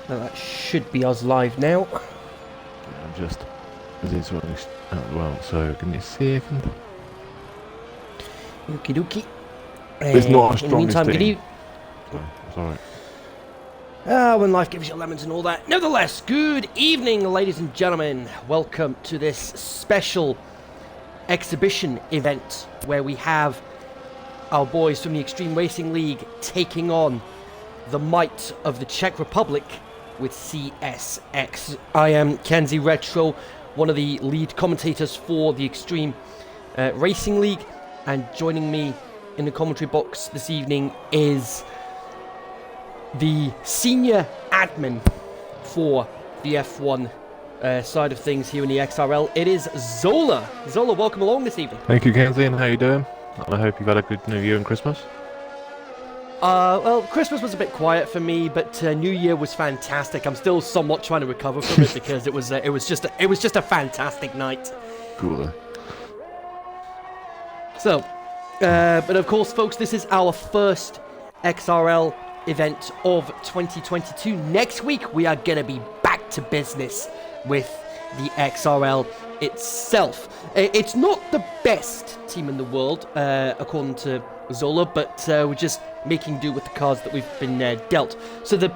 Now that should be us live now. I'm just busy sorting this out as well, so give me a second. Okie dokie. It's not our In the strongest meantime, good team. evening. It's alright. When life gives you lemons and all that. Nevertheless, good evening, ladies and gentlemen. Welcome to this special exhibition event where we have our boys from the Extreme Racing League taking on the might of the Czech Republic with CSX. I am Kenzie Retro, one of the lead commentators for the Extreme Racing League, and joining me in the commentary box this evening is the senior admin for the F1 side of things here in the XRL. It is Zola. Zola, welcome along this evening. Thank you, Kenzie, and how you doing? I hope you've had a good New Year and Christmas. Well, Christmas was a bit quiet for me, but New Year was fantastic. I'm still somewhat trying to recover from it because it was just a fantastic night. Cool. So, but of course, folks, this is our first XRL event of 2022. Next week, we are going to be back to business with the XRL itself. It's not the best team in the world, according to Zola, but we're just making do with the cards that we've been dealt. So the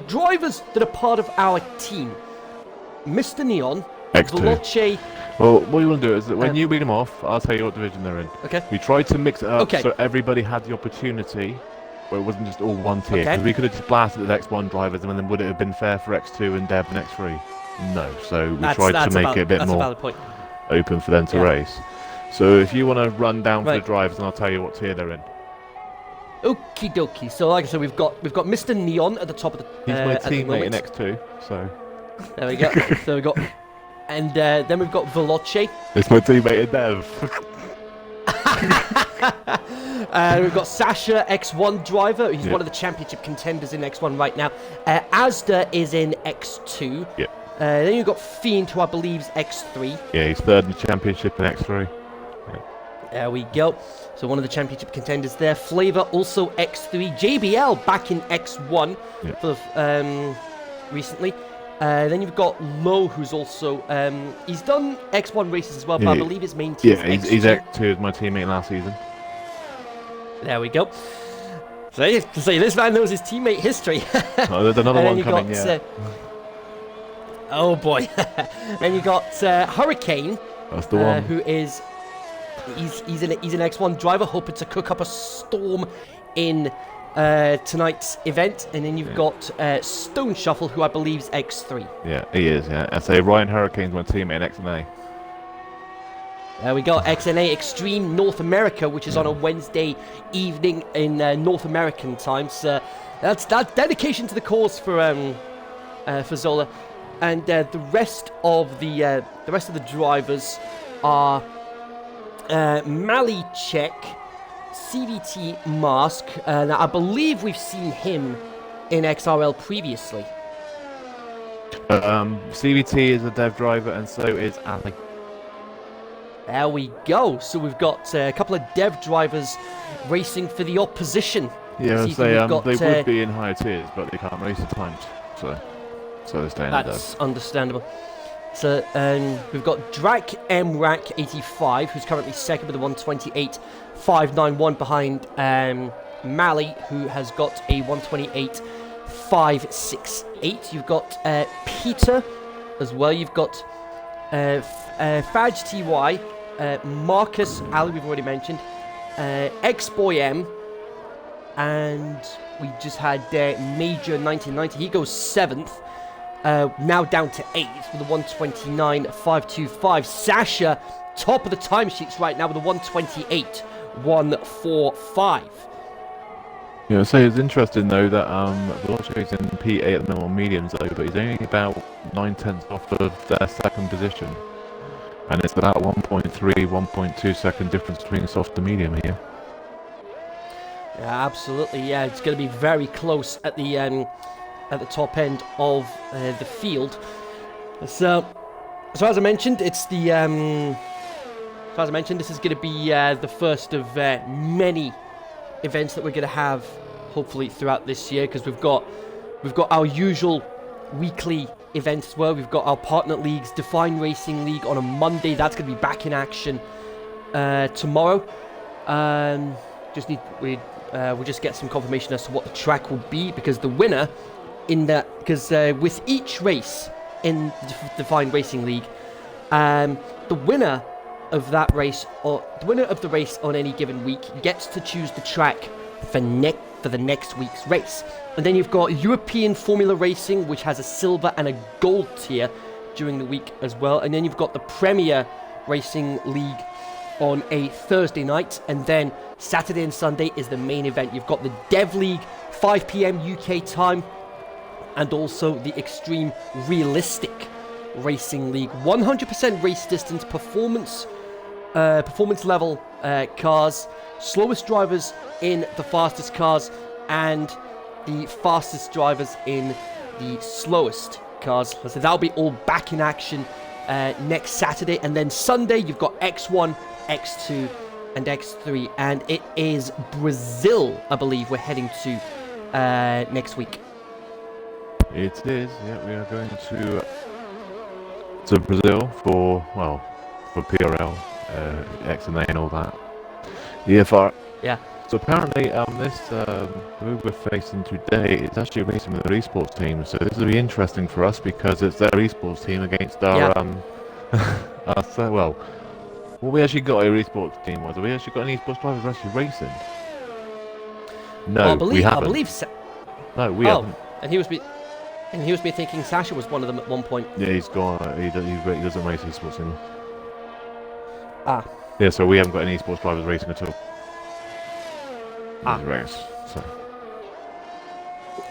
drivers that are part of our team: Mr. Neon, X2. Veloce. Well, what you want to do is that when you read them off, I'll tell you what division they're in. Okay. We tried to mix it up Okay. so everybody had the opportunity, where it wasn't just all one tier. Okay. Because we could have just blasted the X1 drivers, and then would it have been fair for X2 and Dev and X3? No. So we tried to make it a bit more open for them to race. So if you want to run down for the drivers, and I'll tell you what tier they're in. Okie dokie. So like I said, we've got Mr. Neon at the top of the. He's my teammate in X2, so. There we go. So we got, and then we've got Veloce. It's my teammate in Dev. We've got Sasha, X1 driver. He's one of the championship contenders in X1 right now. Asda is in X2. Yep. Then you've got Fiend, who I believe is X3. Yeah, he's third in the championship in X3. There we go. So one of the championship contenders there. Flavor also X3. JBL back in X1 for recently. Then you've got Low, who's also he's done X1 races as well, but I believe his main team is X2. He's X2 as my teammate last season. There we go. So this man knows his teammate history. Oh, there's another one coming. Oh boy. Then you got Hurricane. That's the one. Who is he's an X1 driver, hoping to cook up a storm in tonight's event. And then you've got Stone Shuffle, who I believe is X3. Yeah, he is. Yeah, I say Ryan Hurricane's my teammate in XNA. We got XNA Extreme North America, which is on a Wednesday evening in North American time. So that's dedication to the cause for Zola, and the rest of the drivers are Mali Czech, CVT Mask. Now I believe we've seen him in XRL previously. CVT is a dev driver, and so is Ali. There we go. So we've got a couple of dev drivers racing for the opposition. Yeah, they would be in higher tiers, but they can't race at times. So they're staying in dev. That's understandable. So we've got Drac MRAC 85, who's currently second with a 128.591 behind Mali, who has got a 128.568. You've got Peter as well. You've got Faj TY, Marcus Ali, we've already mentioned, X-Boy M, and we just had Major 1990. He goes 7th, now down to 8th with a 129.525. Sasha, top of the timesheets right now with a 128.145. Yeah, so it's interesting though that Veloce's in P8 at the minimum mediums though, but he's only about 9/10 off of their second position, and it's about 1.2 second difference between soft and medium here. Yeah, absolutely. Yeah, it's going to be very close at the top end of the field. So as I mentioned, it's the this is going to be the first of many events that we're going to have hopefully throughout this year, because we've got we've got our usual weekly events as well. We've got our partner leagues, Define Racing League on a Monday. That's going to be back in action tomorrow. We'll just get some confirmation as to what the track will be, because the winner with each race in the Define Racing League, the winner of that race, or the winner of the race on any given week, gets to choose the track for the next week's race. And then you've got European Formula Racing, which has a silver and a gold tier during the week as well. And then you've got the Premier Racing League on a Thursday night, and then Saturday and Sunday is the main event. You've got the Dev League, 5 p.m. UK time, and also the Extreme Realistic Racing League, 100% race distance, performance level cars, slowest drivers in the fastest cars, and the fastest drivers in the slowest cars. So that'll be all back in action next Saturday. And then Sunday you've got X1, X2 and X3, and it is Brazil, I believe, we're heading to next week. It is, yeah. We are going to Brazil for PRL, XNA and all that. EFR. Yeah. So apparently, this move we're facing today is actually racing with their esports team. So this will be interesting for us because it's their esports team against our we actually got our esports team. Have we actually got any esports drivers actually racing? No, we haven't. I believe so. No, we haven't. And he was me thinking Sasha was one of them at one point. Yeah, he's gone. He doesn't race esports anymore. Ah. Yeah, so we haven't got any esports drivers racing at all. Race, so.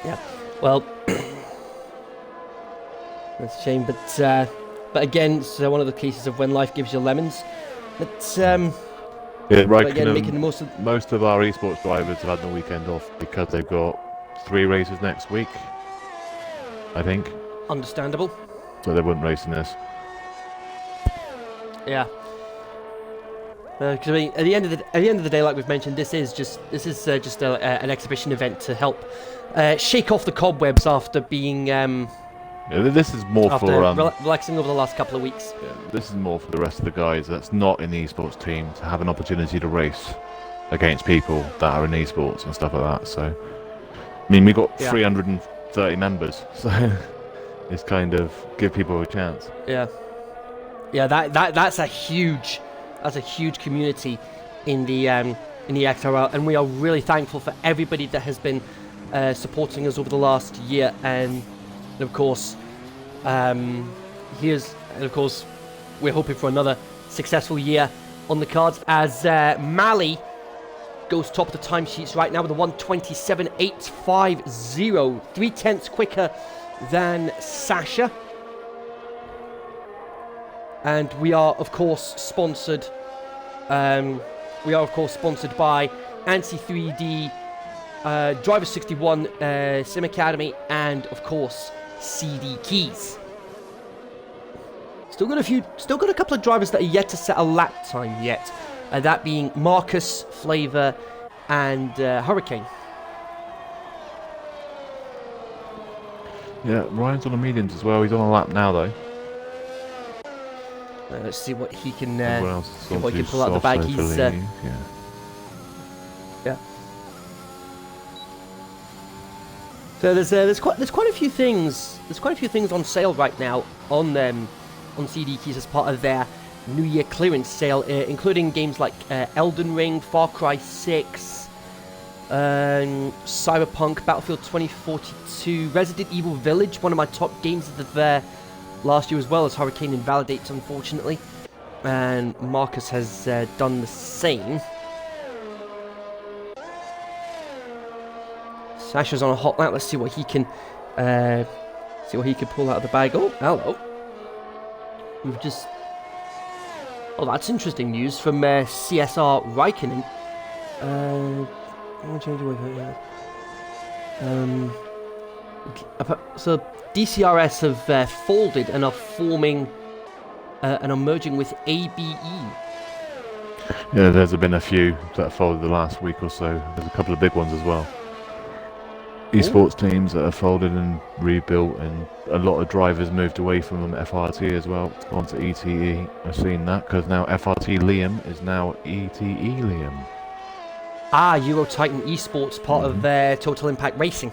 Yeah. Well, that's a shame, but again, it's one of the cases of when life gives you lemons. But right. Again, making the most of our esports drivers have had the weekend off because they've got 3 races next week, I think. Understandable. So they wouldn't race in this. Yeah. Because I mean, at the end of the day, like we've mentioned, this is just an exhibition event to help shake off the cobwebs after being this is more for relaxing over the last couple of weeks. Yeah, this is more for the rest of the guys that's not in the esports team to have an opportunity to race against people that are in esports and stuff like that. So, I mean, we got 330 members, so it's kind of give people a chance. Yeah. That's a huge community in the XRL, and we are really thankful for everybody that has been supporting us over the last year. And of course, we're hoping for another successful year on the cards as Mali goes top of the timesheets right now with a 1:27.850, 0.3 quicker than Sasha. And we are, of course, sponsored. By ANSI 3D, Driver 61, Sim Academy, and of course CD Keys. Still got a couple of drivers that are yet to set a lap time yet. That being Marcus, Flavor, and Hurricane. Yeah, Ryan's on the mediums as well. He's on a lap now, though. Let's see what he can. What he can pull out of the bag. He's. Yeah. So there's quite a few things. There's quite a few things on sale right now on CD Keys as part of their New Year clearance sale, including games like Elden Ring, Far Cry 6, Cyberpunk, Battlefield 2042, Resident Evil Village, one of my top games of the last year, as well as Hurricane Invalidates, unfortunately, and Marcus has done the same. Sasha's on a hot lap. Let's see what he can pull out of the bag. Oh, hello. We've just. Oh, that's interesting news from CSR Raikkonen. So DCRS have folded and are forming and are merging with ABE. Yeah, there's been a few that folded the last week or so. There's a couple of big ones as well. esports teams that have folded and rebuilt, and a lot of drivers moved away from FRT as well, onto ETE. I've seen that because now FRT Liam is now ETE Liam. Ah, Euro Titan Esports, part of Total Impact Racing.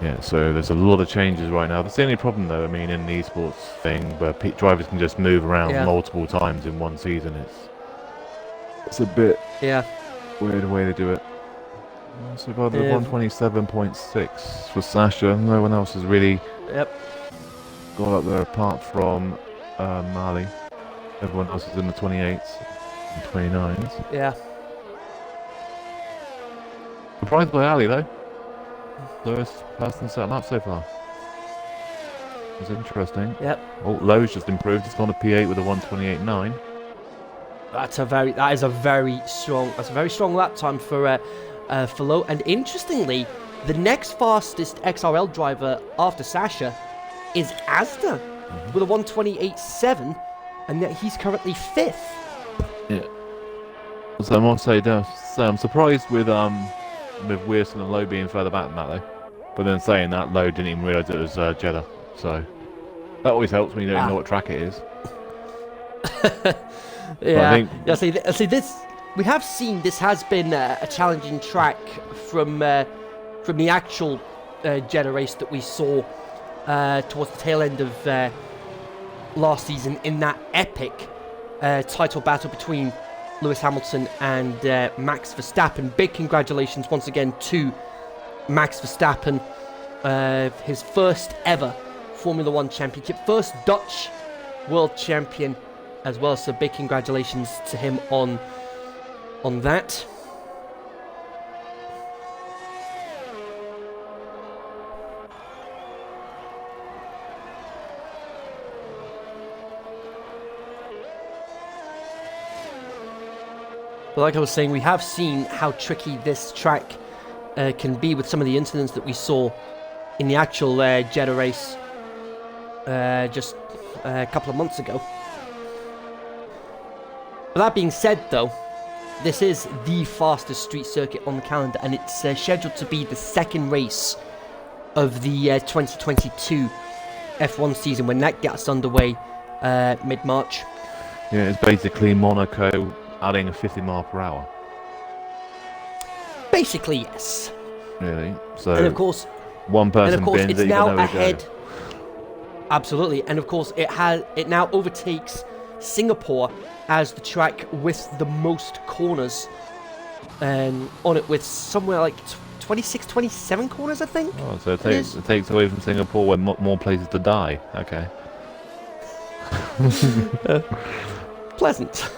Yeah, so there's a lot of changes right now. That's the only problem, though. I mean, in the esports thing, where drivers can just move around multiple times in one season, it's a bit weird way to do it. So far, the 127.6 for Sasha. No one else has really got up there apart from Mali. Everyone else is in the 28s and 29s. Yeah. Surprised by Ali, though. Lowest person set lap so far. It's interesting. Yep. Oh, Lowe's just improved. It's gone to P8 with a 128.9. That is a very strong lap time for Lowe. And interestingly, the next fastest XRL driver after Sasha is Asda with a 128.7, and yet he's currently 5th. Yeah. So I must say, I'm surprised with Wilson and Lowe being further back than that, though. But then saying that, Lowe didn't even realise it was Jeddah. So that always helps when you don't know what track it is. Yeah. See, this we have seen. This has been a challenging track from the actual Jeddah race that we saw towards the tail end of last season in that epic title battle between Lewis Hamilton and Max Verstappen. Big congratulations once again to Max Verstappen, his first ever Formula 1 championship, first Dutch world champion as well, so big congratulations to him on that. But like I was saying, we have seen how tricky this track can be with some of the incidents that we saw in the actual Jeddah race just a couple of months ago. But that being said, though, this is the fastest street circuit on the calendar, and it's scheduled to be the second race of the 2022 F1 season when that gets underway mid-March. Yeah, it's basically Monaco adding a 50 mile per hour. Basically, yes. Really? So, and of course, one person it's it, now ahead. Absolutely, and of course, it now overtakes Singapore as the track with the most corners on it, with somewhere like 26, 27 corners, I think. Oh, so it takes away from Singapore where more places to die. Okay. Pleasant.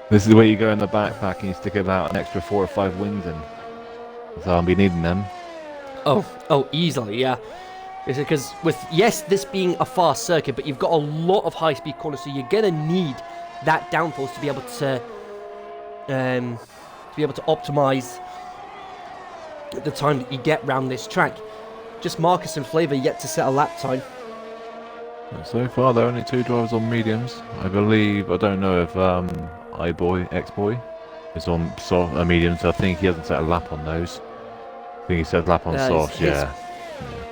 This is where you go in the backpack and you stick about an extra 4 or 5 wings in. So I'll be needing them. Oh, easily, yeah. Because with this being a fast circuit, but you've got a lot of high-speed corners, so you're gonna need that downforce to be able to optimize the time that you get round this track. Just Marcus and Flavor yet to set a lap time. So far, there are only 2 drivers on mediums. I believe, I don't know if X-Boy is on mediums. I think he hasn't set a lap on those. I think he set a lap on softs, yeah.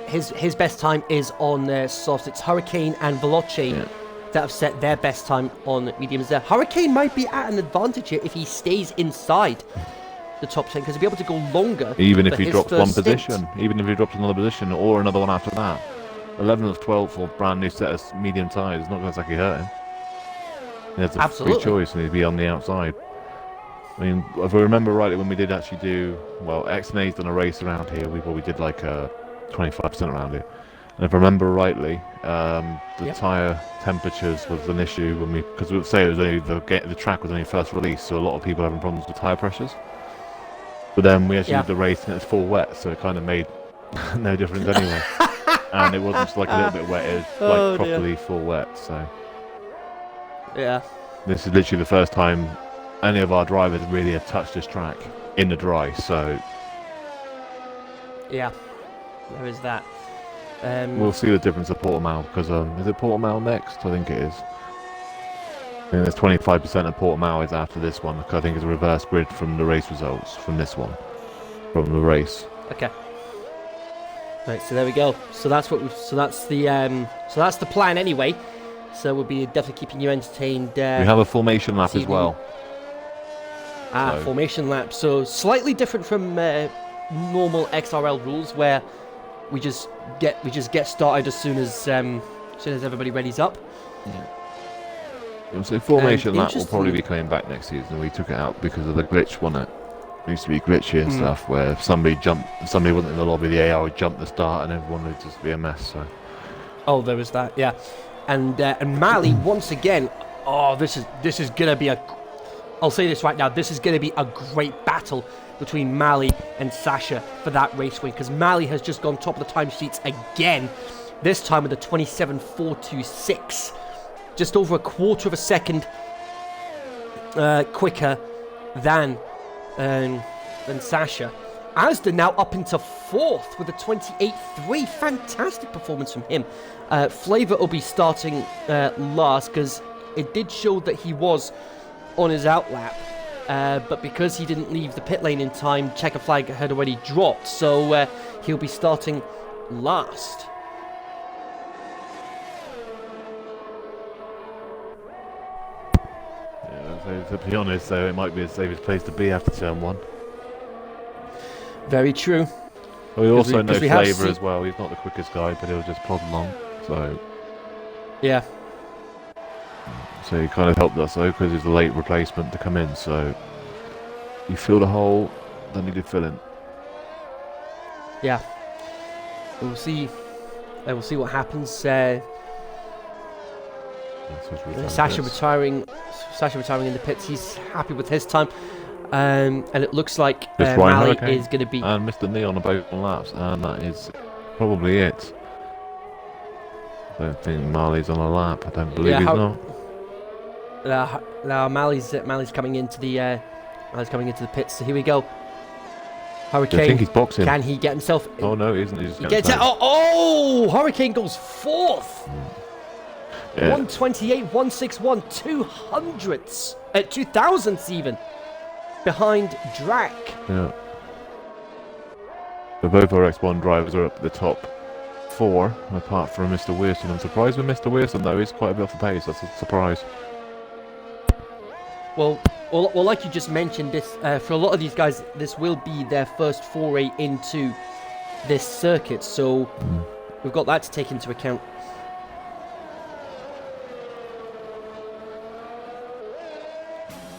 His best time is on softs. It's Hurricane and Veloce that have set their best time on mediums there. Hurricane might be at an advantage here if he stays inside the top 10, because he'll be able to go longer. Even if he drops one position. Even if he drops another position or another one after that. 11th, 12th for brand new set of medium tyres is not going to exactly hurt him. He has a free choice and he'd be on the outside. I mean, if I remember rightly, when we did actually do, X&A's done a race around here, we did like 25% around it. And if I remember rightly, the tyre temperatures was an issue when because we would say it was only the track was only first released, so a lot of people having problems with tyre pressures. But then we actually did the race and it's full wet, so it kind of made no difference anyway. And it wasn't just like a little bit wet, it was like properly full wet, so. Yeah. This is literally the first time any of our drivers really have touched this track in the dry, so. Yeah, there is that. We'll see the difference at Portimao, because is it Portimao next? I think it is. I think there's 25% of Portimao is after this one, because I think it's a reverse grid from the race results from this one, from the race. Okay. Right, so there we go. So that's what so that's the plan anyway. So we'll be definitely keeping you entertained. We have a formation lap as well. Formation lap. So slightly different from normal XRL rules, where we just get started as soon as everybody ready's up. Yeah. So formation lap will probably be coming back next season. We took it out because of the glitch, wasn't it? It used to be glitchy and stuff, where if somebody wasn't in the lobby, the AI would jump the start, and everyone would just be a mess. So. Oh, there was that, yeah. And Mali once again. Oh, this is gonna be a. I'll say this right now. This is gonna be a great battle between Mali and Sasha for that race win, because Mali has just gone top of the timesheets again. This time with a 27.426, just over a quarter of a second quicker than Sasha. Asda now up into 4th with a 28.3. Fantastic performance from him. Flavor will be starting last, because it did show that he was on his outlap, but because he didn't leave the pit lane in time, checker flag had already dropped, so he'll be starting last. Yeah, so to be honest, though, it might be the safest place to be after turn 1. Very true. We also know Flavor as well. He's not the quickest guy, but he'll just plod along. So yeah. So he kind of helped us though, because he's a late replacement to come in. So you fill the hole, then you do fill in. Yeah. We'll see. We'll see what happens. Sasha retiring. Sasha retiring in the pits. He's happy with his time. And it looks like Mali is going to be... And Mr. Neon are both on laps, and that is probably it. I don't think Mali's on a lap. I don't believe he's not. Now Mali's coming into the pits. So here we go. Hurricane. I think he's boxing. Can he get himself? Oh no, he isn't. He gets it. Oh! Hurricane goes 4th. Yeah. 128, 161, 200ths, 2000ths even. Behind Drac. Yeah. So both our X1 drivers are up at the top 4, apart from Mr. Wilson. I'm surprised with Mr. Wilson though. He's quite a bit off the pace. That's a surprise. Well, like you just mentioned, this for a lot of these guys, this will be their first foray into this circuit. So we've got that to take into account.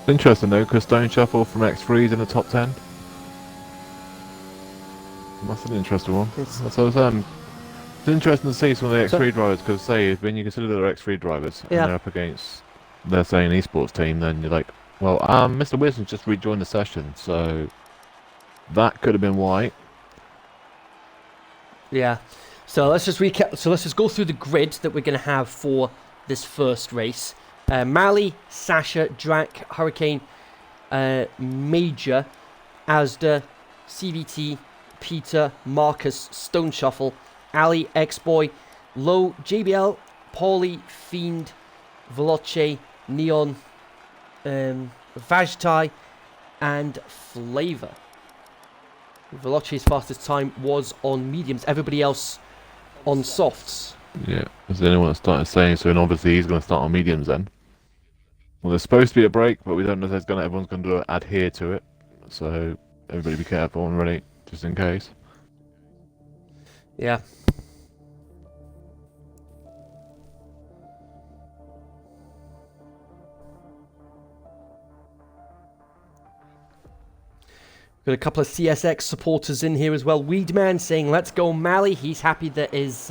Interesting though, because Stone Shuffle from X3's in the top 10. That's an interesting one. It's interesting to see some of the X3 drivers, because say when you consider they're X3 drivers and they're up against, they're saying esports team, then you're like, well, Mr. Wilson's just rejoined the session, so that could have been why. Yeah. So let's just recap. So let's just go through the grid that we're going to have for this first race. Mali, Sasha, Drac, Hurricane, Major, Asda, CVT, Peter, Marcus, Stone Shuffle, Ali, X-Boy, Low, JBL, Paulie, Fiend, Veloce, Neon, Vajtai, and Flavor. Veloce's fastest time was on mediums. Everybody else on softs. Yeah, is there anyone that started saying so? And obviously he's going to start on mediums then. Well, there's supposed to be a break, but we don't know if everyone's going to adhere to it. So everybody be careful and ready, just in case. Yeah. Got a couple of CSX supporters in here as well. Weedman saying, "Let's go, Mali." He's happy that his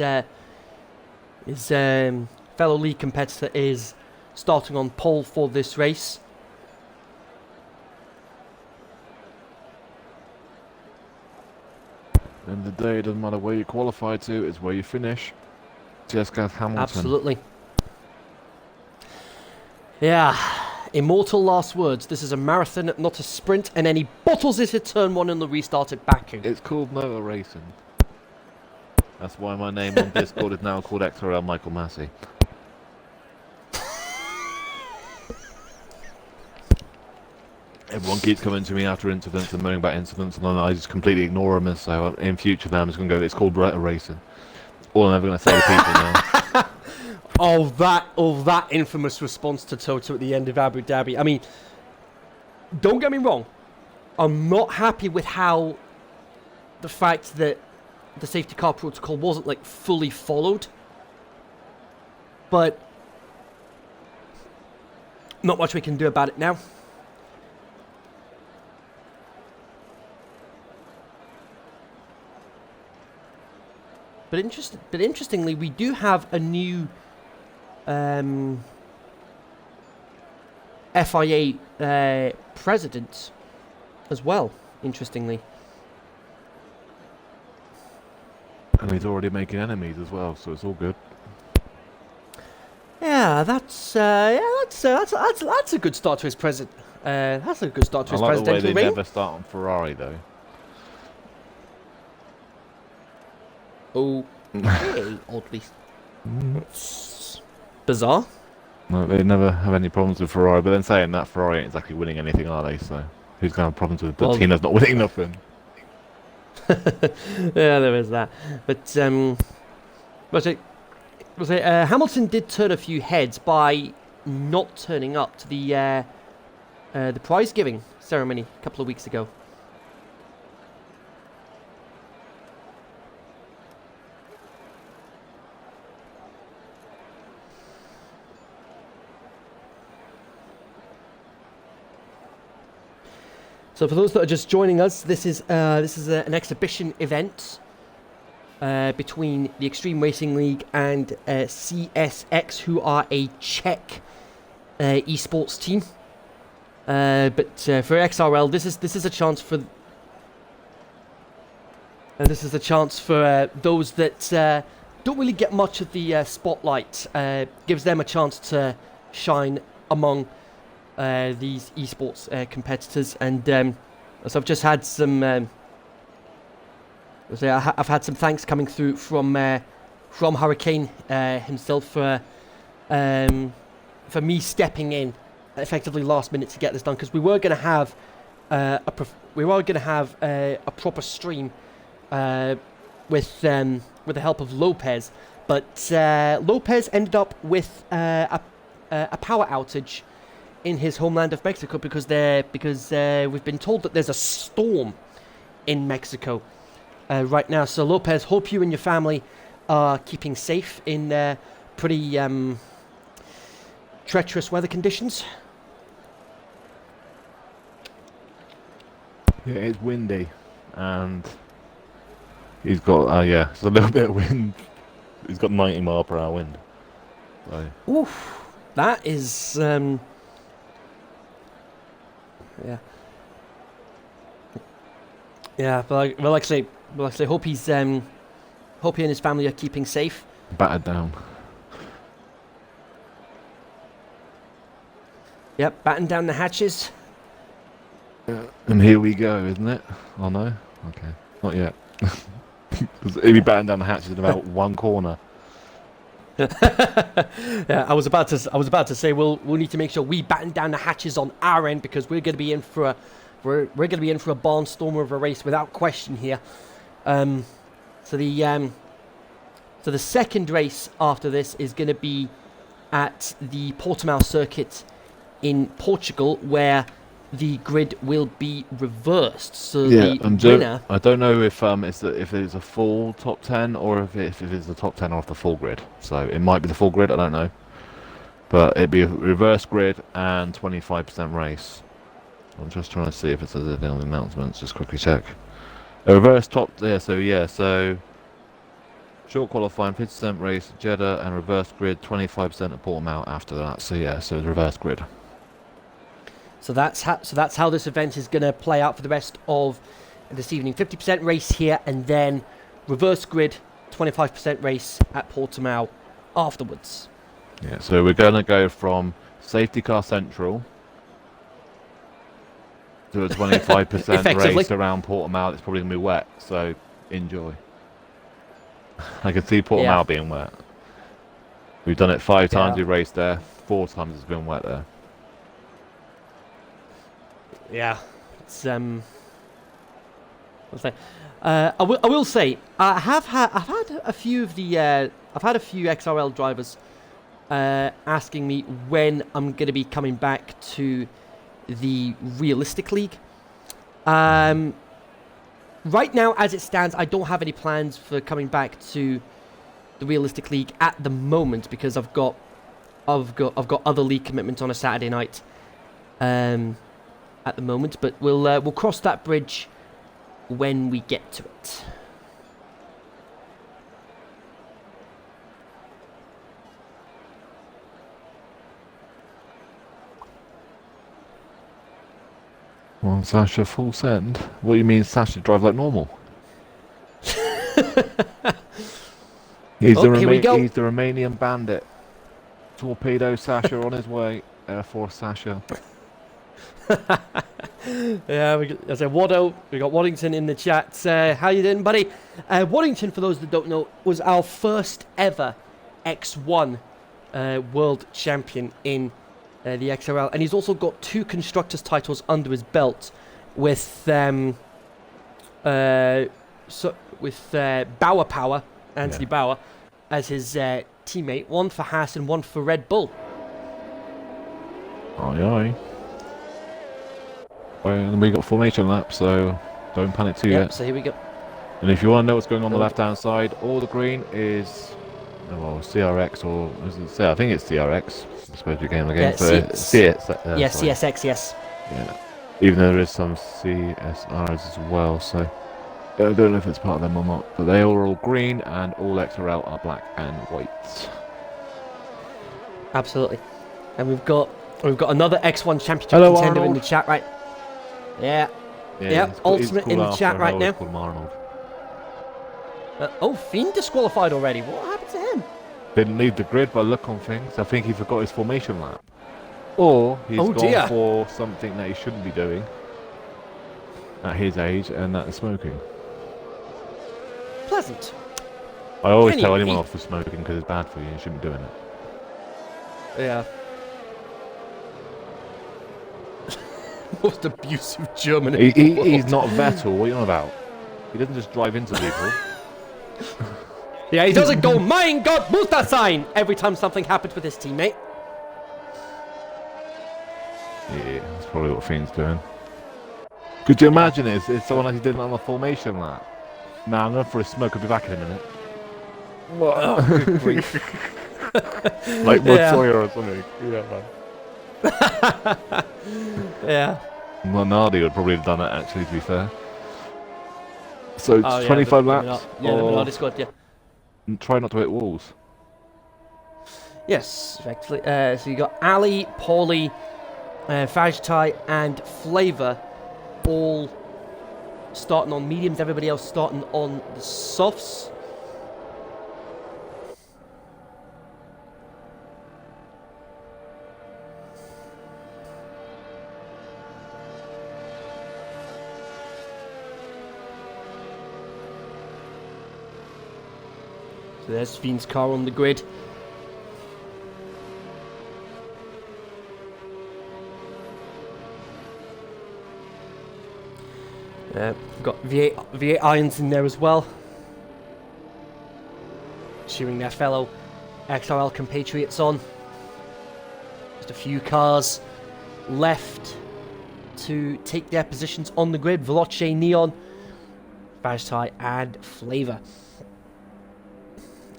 fellow league competitor is starting on pole for this race. End of the day, it doesn't matter where you qualify to, it's where you finish. CSX Hamilton. Absolutely. Yeah. Immortal last words. This is a marathon, not a sprint, and any bottles it at turn 1 in the restart at Baku. It's called Motor Racing. That's why my name on Discord is now called XRL Michael Massey. Everyone keeps coming to me after incidents and moaning about incidents, and then I just completely ignore them. And so in future, now I'm just going to go, it's called racing. All I'm ever going to say to people now. that infamous response to Toto at the end of Abu Dhabi. I mean, don't get me wrong. I'm not happy with how the fact that the safety car protocol wasn't like fully followed. But not much we can do about it now. But interestingly, we do have a new FIA president as well, interestingly. And he's already making enemies as well, so it's all good. Yeah, that's a good start to his president. That's a good start to his presidential reign. I like the way they never start on Ferrari though. Okay, oddly bizarre. No, they never have any problems with Ferrari, but then saying that, Ferrari ain't exactly winning anything, are they? So who's going to have problems with the team that's not winning nothing? Yeah, there is that. But Hamilton did turn a few heads by not turning up to the prize giving ceremony a couple of weeks ago. So for those that are just joining us, this is an exhibition event between the Extreme Racing League and CSX, who are a Czech esports team. But for XRL, this is a chance for those that don't really get much of the spotlight. Gives them a chance to shine among these esports competitors, and so I've just had some. I've had some thanks coming through from Hurricane himself for me stepping in effectively last minute to get this done, because we were going to have a proper stream with the help of Lopez, but Lopez ended up with a power outage in his homeland of Mexico because we've been told that there's a storm in Mexico right now. So Lopez, hope you and your family are keeping safe in pretty treacherous weather conditions. Yeah, it's windy, and he's got it's a little bit of wind. He's got 90-mile-per-hour wind. So. Oof, that is yeah. But like I say, hope he and his family are keeping safe. Battered down. Yep, batten down the hatches. Yeah. And here we go, isn't it? Oh no, okay, not yet. He'll be batting down the hatches in about one corner. Yeah, I was about to say we'll need to make sure we batten down the hatches on our end, because we're going to be in for a barnstormer of a race without question here. So the second race after this is going to be at the Portimao circuit in Portugal, where the grid will be reversed. So the winner. I don't know if it's a full top 10 or if it's the top 10 off the full grid. So it might be the full grid. I don't know, but it'd be a reverse grid and 25% race. I'm just trying to see if it says anything on the announcements. Just quickly check. A reverse top. So short qualifying, 50% race at Jeddah, and reverse grid 25% at Portimao after that. So it's reverse grid. So that's how this event is going to play out for the rest of this evening. 50% race here, and then reverse grid, 25% race at Portimao afterwards. Yeah, so we're going to go from safety car central to a 25% race around Portimao. It's probably going to be wet, so enjoy. I can see Portimao being wet. We've done it 5 times. We raced there. 4 times it's been wet there. Yeah, it's what's that? I will say I've had a few of the I've had a few XRL drivers asking me when I'm going to be coming back to the realistic league. Right now, as it stands, I don't have any plans for coming back to the realistic league at the moment because I've got other league commitments on a Saturday night. At the moment, but we'll cross that bridge when we get to it. Well, Sasha, full send. What do you mean Sasha drive like normal? He's the Romanian bandit. Torpedo Sasha on his way. Air Force Sasha. Yeah, as I Waddo, we got Waddington in the chat. How you doing, buddy? Waddington, for those that don't know, was our first ever X1 world champion in the XRL, and he's also got 2 constructors titles under his belt with Bauer Power, Anthony Bauer, as his teammate. 1 for Haas and 1 for Red Bull. Aye, aye. Well, and we got formation lap, so don't panic too yet. So here we go. And if you want to know what's going on the left-hand side, all the green is, well, CRX or is it? I think it's CRX. I suppose we came again. CSX, yes. Yeah. Even though there is some CSRs as well, so I don't know if it's part of them or not. But they are all green, and all XRL are black and white. Absolutely. And we've got another X1 championship contender Arnold. in the chat, right? Yeah. Ultimate in the chat right now. Fiend disqualified already. What happened to him? Didn't leave the grid by look on things. I think he forgot his formation lap. Or he's gone for something that he shouldn't be doing at his age, and that is smoking. Pleasant. I always tell anyone off for smoking because it's bad for you. You shouldn't be doing it. Yeah. Most abusive German. He's not Vettel. What are you on about? He doesn't just drive into people. Yeah, he doesn't go, "Mein Gott, muss das sein!" every time something happens with his teammate. Yeah, that's probably what Fiend's doing. Could you imagine it? It's someone like he did on the formation lap. Nah, I'm going for a smoke. I'll be back in a minute. What? Oh, good grief. Like Montoya or something. Yeah, man. Yeah. Nardi would probably have done it, actually, to be fair. So, 25 laps. Yeah, the Minardi squad, yeah. And try not to hit walls. Yes, effectively. So you got Ali, Paulie, Fajtai, and Flavor all starting on mediums. Everybody else starting on the softs. So there's Fiend's car on the grid. Got V8 Irons in there as well. Cheering their fellow XRL compatriots on. Just a few cars left to take their positions on the grid. Veloce, Neon, Vajtai, and Flavor.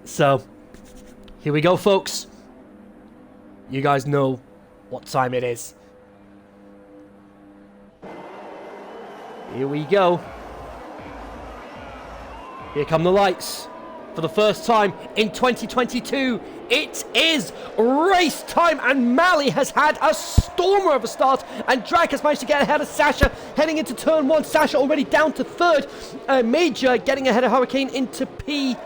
So, here we go, folks. You guys know what time it is. Here we go. Here come the lights. For the first time in 2022, it is race time, and Mally has had a stormer of a start, and Drake has managed to get ahead of Sasha heading into turn 1. Sasha already down to 3rd. Major getting ahead of Hurricane into P5.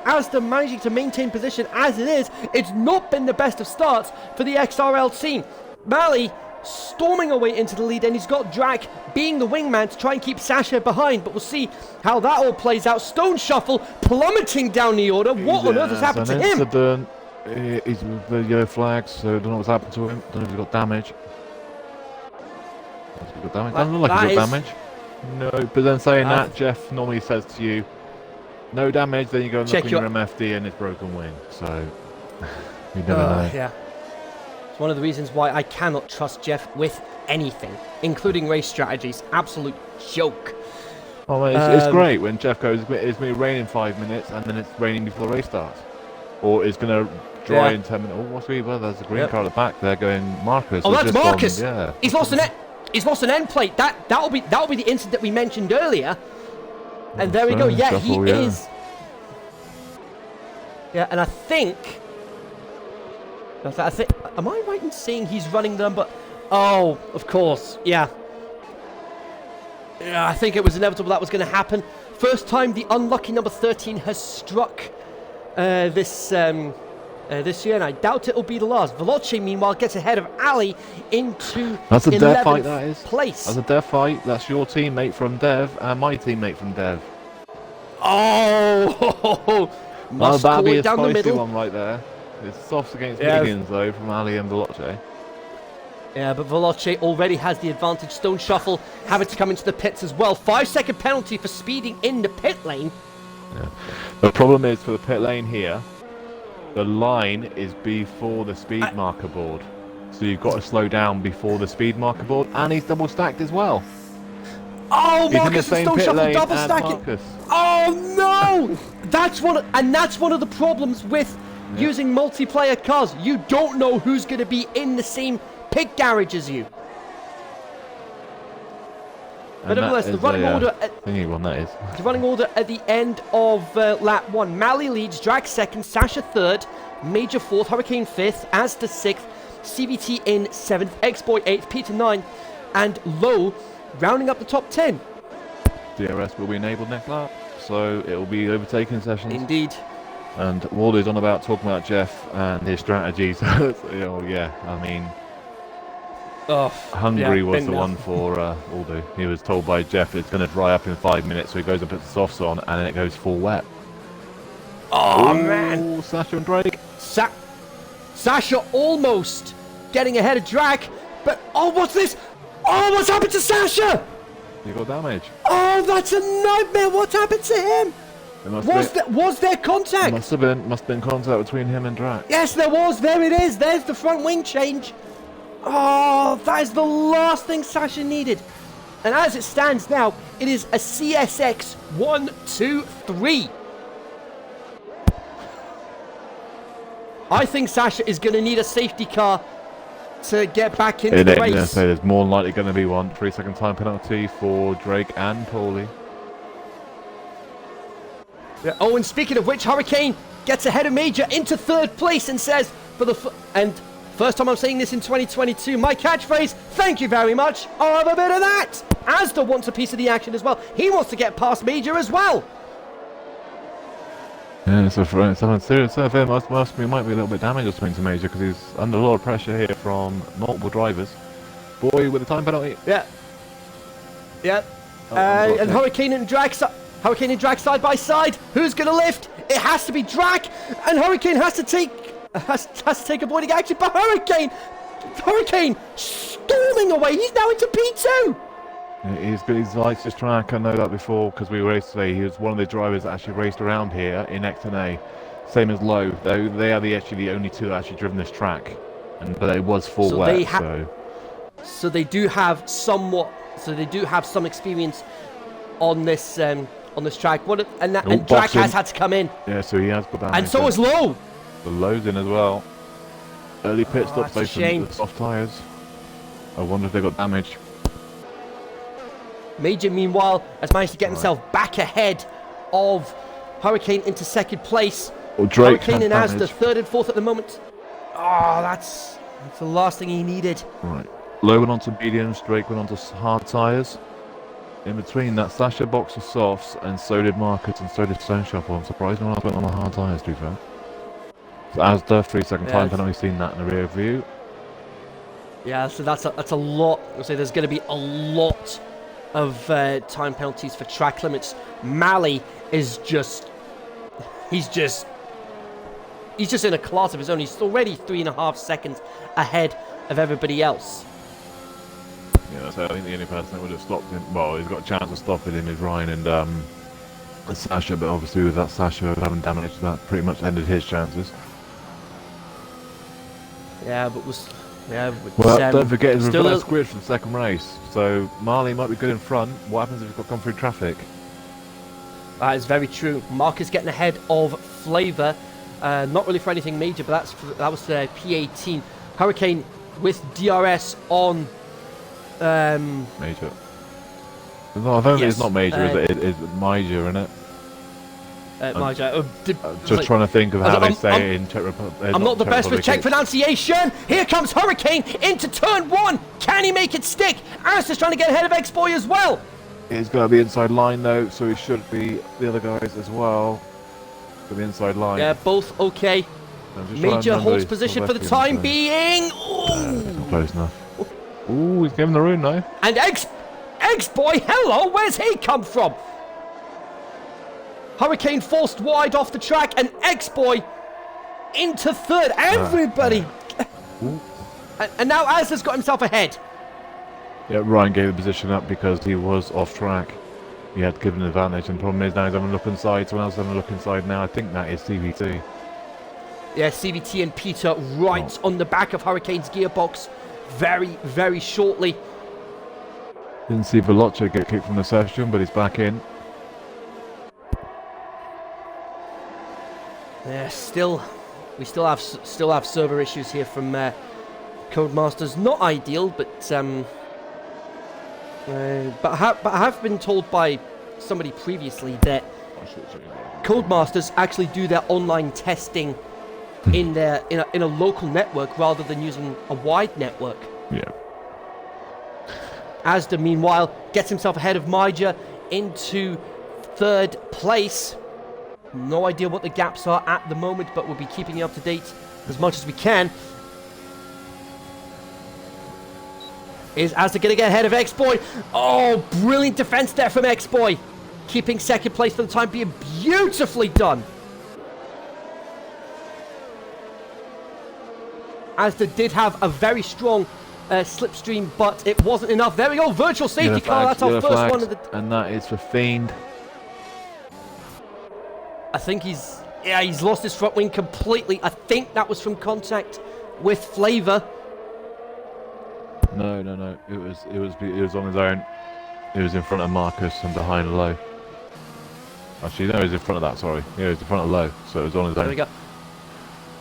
Asda managing to maintain position as it is. It's not been the best of starts for the XRL team. Mally storming away into the lead, and he's got Drac being the wingman to try and keep Sasha behind, but we'll see how that all plays out. Stone Shuffle plummeting down the order. What on earth has happened to him? Incident. He's with the yellow flags, so I don't know what's happened to him. Don't know if he's got damage. Good damage. Doesn't look like he got damage. No, but then saying that, Jeff normally says to you, no damage, then you go and look in your MFD and it's broken wing. So, you never know. Yeah. It's one of the reasons why I cannot trust Jeff with anything, including race strategies. Absolute joke. Oh, it's great when Jeff goes, it's going to be raining 5 minutes and then it's raining before the race starts. Or it's going to dry in 10 minutes. Oh, what's the well, there's a green car at the back there going Marcus. Oh, that's Marcus. Yeah. He's lost an end plate. That'll be the incident that we mentioned earlier. And there we go. Yeah, shuffle, he is. Yeah, and I think. Am I right in saying he's running the number? Oh, of course. Yeah. Yeah, I think it was inevitable that was going to happen. First time the unlucky number 13 has struck this year, and I doubt it'll be the last. Veloce, meanwhile, gets ahead of Ali into That's a death fight, that is. Place. That's a death fight. That's your teammate from Dev and my teammate from Dev. Oh! Must that'd be a down spicy the middle. one right there. It's softs against mediums, though, from Ali and Veloce. Yeah, but Veloce already has the advantage. Stone Shuffle having to come into the pits as well. 5-second penalty for speeding in the pit lane. Yeah. The problem is, for the pit lane here, the line is before the speed marker board. So you've got to slow down before the speed marker board. And he's double stacked as well. Oh, Marcus and Stone Shuffle double stacking. Oh, no! That's one of the problems with using multiplayer cars. You don't know who's going to be in the same pit garage as you. But nevertheless, the running order the running order at the end of lap 1. Mally leads, Drag second, Sasha third, Major fourth, Hurricane fifth, Asda sixth, CVT in 7th, X-Boy 8th, Peter 9th, and Low rounding up the top 10. DRS will be enabled next lap, so it will be overtaking sessions. Indeed. And Waldo's on about talking about Jeff and his strategies. Yeah, I mean, Hungary was the one for Waldo. He was told by Jeff it's going to dry up in 5 minutes, so he goes and puts the softs on, and then it goes full wet. Oh, man. Sasha and Drake. Sasha almost getting ahead of Drake, but what's this? Oh, what's happened to Sasha? He got damage. Oh, that's a nightmare. What happened to him? Was there contact? Must have been contact between him and Drake. Yes, there was. There it is. There's the front wing change. Oh, that is the last thing Sasha needed. And as it stands now, it is a CSX 1, 2, 3. I think Sasha is going to need a safety car to get back into the race. So there's more than likely going to be one. 3-second time penalty for Drake and Paulie. Yeah. Oh, and speaking of which, Hurricane gets ahead of Major into third place and says, first time I'm saying this in 2022, my catchphrase, thank you very much, I'll have a bit of that. Asda wants a piece of the action as well. He wants to get past Major as well. Yeah, so for someone serious, so there might be a little bit damage or something to Major because he's under a lot of pressure here from multiple drivers. Boy with a time penalty. Yeah. Yeah. And Hurricane and Drag side by side. Who's going to lift? It has to be Drag, and Hurricane has to take avoiding action. But Hurricane storming away. He's now into P2. He's likes his track. I know that before because we raced today. He was one of the drivers that actually raced around here in XNA. Same as Lowe, though they are the only two that actually driven this track. But it was full wet. So they do have some experience on this track. And Drac has had to come in. Yeah, so he has put that. And so has Lowe. The Lowe's in as well. Early pit stops based on the soft tyres. I wonder if they got damaged. Major, meanwhile, has managed to get himself back ahead of Hurricane into second place. Hurricane and Asda third and fourth at the moment. Oh, that's the last thing he needed. Right. Lowe went on to mediums, Drake went on to hard tyres. In between that, Sasha boxed the softs, and so did Marcus, and so did Stone Shuffle. I'm surprised no one else went on the hard tyres, to be fair. So Asda, 3-second time penalty, seen that in the rear view. Yeah, so that's a lot. I'll say there's going to be a lot of time penalties for track limits. Mally is he's just in a class of his own. He's already 3.5 seconds ahead of everybody else. Yeah, so I think the only person that would have stopped him, well, he's got a chance of stopping him is Ryan and Sasha, but obviously with that Sasha having damage, that pretty much ended his chances. Yeah, but Well, don't forget his still reverse grid for the second race. So Marley might be good in front. What happens if he's got come through traffic? That is very true. Marcus getting ahead of Flavor. Not really for anything major, but that was P18. Hurricane with DRS on Major. No, I don't think yes, it's not major, is it? It's major, isn't it? Major. Just trying to think of how they say it in Czech Republic. I'm not the best with Czech pronunciation. Here comes Hurricane into turn 1. Can he make it stick? Alistair's trying to get ahead of X-Boy as well. He's got to be inside line though, so he should be the other guys as well. Got the inside line. Yeah, both okay. Major holds position for the time being. Ooh. Not close enough. Ooh, he's giving the room now. And X-Boy, hello, where's he come from? Hurricane forced wide off the track, and X-Boy into third. Everybody. And now Asler's got himself ahead. Yeah, Ryan gave the position up because he was off track. He had given an advantage, and the problem is now he's having a look inside. Someone else having a look inside now. I think that is CVT. Yeah, CVT and Peter right on the back of Hurricane's gearbox very, very shortly. Didn't see Veloce get kicked from the session, but he's back in. Yeah, we still have server issues here from Codemasters. Not ideal, but I have been told by somebody previously that Codemasters actually do their online testing in a local network rather than using a wide network. Yeah. Asda, meanwhile, gets himself ahead of Major into third place. No idea what the gaps are at the moment, but we'll be keeping you up to date as much as we can. Is Asda going to get ahead of X-Boy? Oh, brilliant defense there from X-Boy. Keeping second place for the time being. Beautifully done. Asda did have a very strong slipstream, but it wasn't enough. There we go, virtual safety car. That's our first one of the... And that is for Fiend. I think he's lost his front wing completely. I think that was from contact with Flavor. No. It was on his own. It was in front of Marcus and behind Low. Actually, no, he was in front of that. Sorry, yeah, he was in front of Low, so it was on his own. There we go.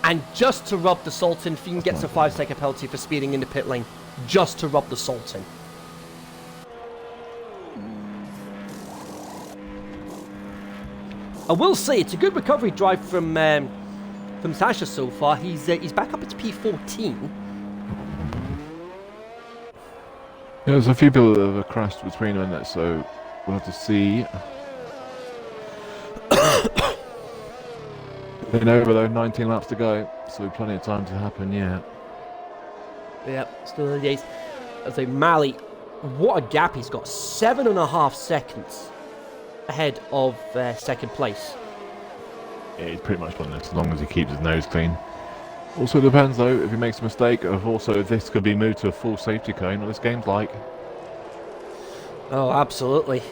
And just to rub the salt in, Fiend gets a 5-second penalty for speeding in the pit lane. Just to rub the salt in. I will say it's a good recovery drive from Sasha so far. He's back up at P14. Yeah, there's a few people that have crashed between them, and so we'll have to see. Been over though, 19 laps to go, so plenty of time to happen. Yeah. Yep, still in the days. I say Mally, what a gap he's got. 7.5 seconds ahead of second place. Yeah, he's pretty much won this as long as he keeps his nose clean. Also depends though, if he makes a mistake, of also if this could be moved to a full safety car, what this game's like. Oh, absolutely.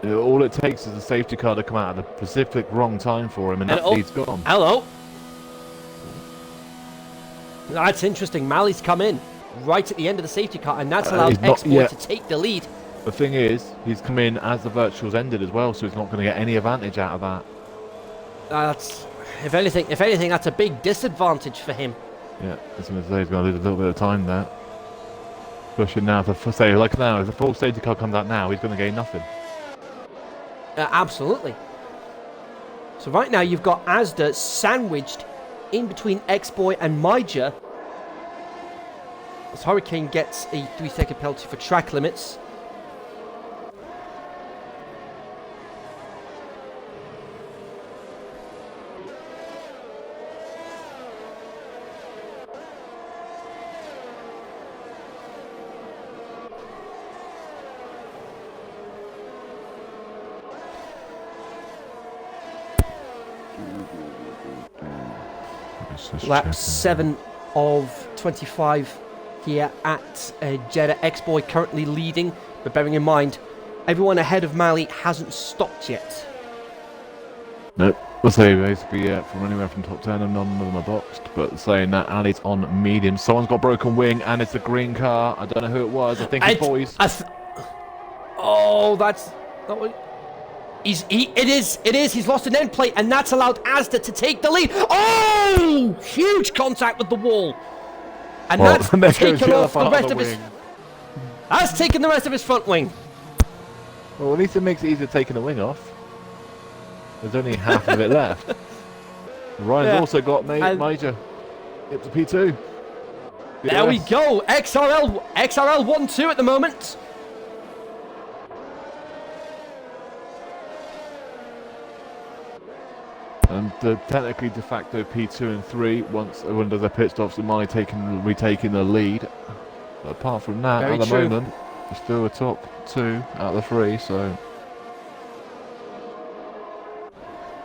All it takes is a safety car to come out at the specific wrong time for him, and that lead's gone. Hello. That's interesting. Mally's come in right at the end of the safety car, and that's allowed X-Boy to take the lead. The thing is, he's come in as the virtual's ended as well, so he's not going to get any advantage out of that. That's, if anything, that's a big disadvantage for him. Yeah, I was going to say he's going to lose a little bit of time there. Especially now, say like now, if the full safety car comes out now, he's going to gain nothing. Absolutely. So right now you've got Asda sandwiched in between X-Boy and Major. As Hurricane gets a 3-second penalty for track limits. Lap 7 of 25 here at Jeddah. X-Boy currently leading, but bearing in mind, everyone ahead of Mali hasn't stopped yet. Nope. We'll say basically, yeah, from anywhere from top 10 and none of them are boxed. But saying that, Ali's on medium. Someone's got broken wing and it's a green car. I don't know who it was. I think it's boys. Oh, that's... It is. He's lost an end plate, and that's allowed Asda to take the lead. Oh! Huge contact with the wall. And that's taken off the rest of his... That's taken the rest of his front wing. Well, at least it makes it easier taking the wing off. There's only half of it left. Ryan's also got major. Up to P2. There we go. XRL 1-2 at the moment. And technically de facto P2 and 3 once everyone does their pit stops and Mali retaking the lead. But apart from that, at the moment, we're still a top 2 out of the 3, so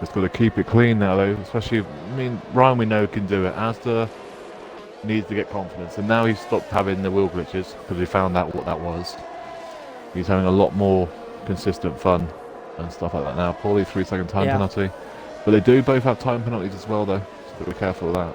just got to keep it clean now though, especially, I mean, Ryan we know can do it. Asda needs to get confidence, and now he's stopped having the wheel glitches because we found out what that was. He's having a lot more consistent fun and stuff like that now. Poorly 3-second time penalty. But they do both have time penalties as well though, so be careful of that.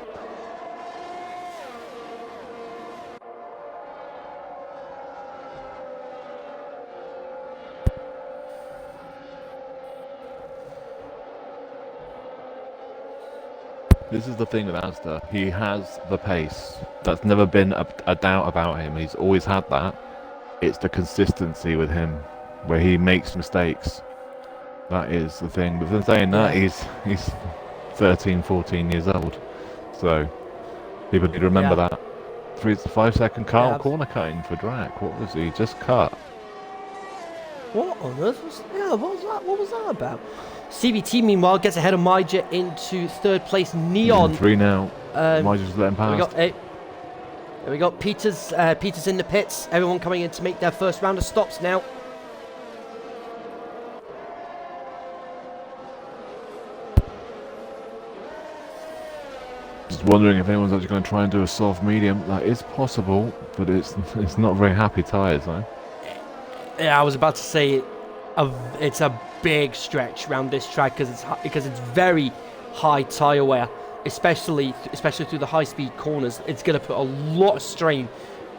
This is the thing with Asda, he has the pace. That's never been a doubt about him, he's always had that. It's the consistency with him, where he makes mistakes. That is the thing, but then saying that, he's 13, 14 years old. So, people need to remember that. 3 to 5 second corner cutting for Drac. What was he just cut? What on earth was that? What was that about? CVT meanwhile gets ahead of Major into third place. Neon 3 now. Major's letting past. There we go. Peter's in the pits. Everyone coming in to make their first round of stops now. Just wondering if anyone's actually going to try and do a soft medium. That is possible, but it's not very happy tyres though. Yeah, I was about to say it's a big stretch around this track because it's very high tyre wear, especially through the high-speed corners. It's going to put a lot of strain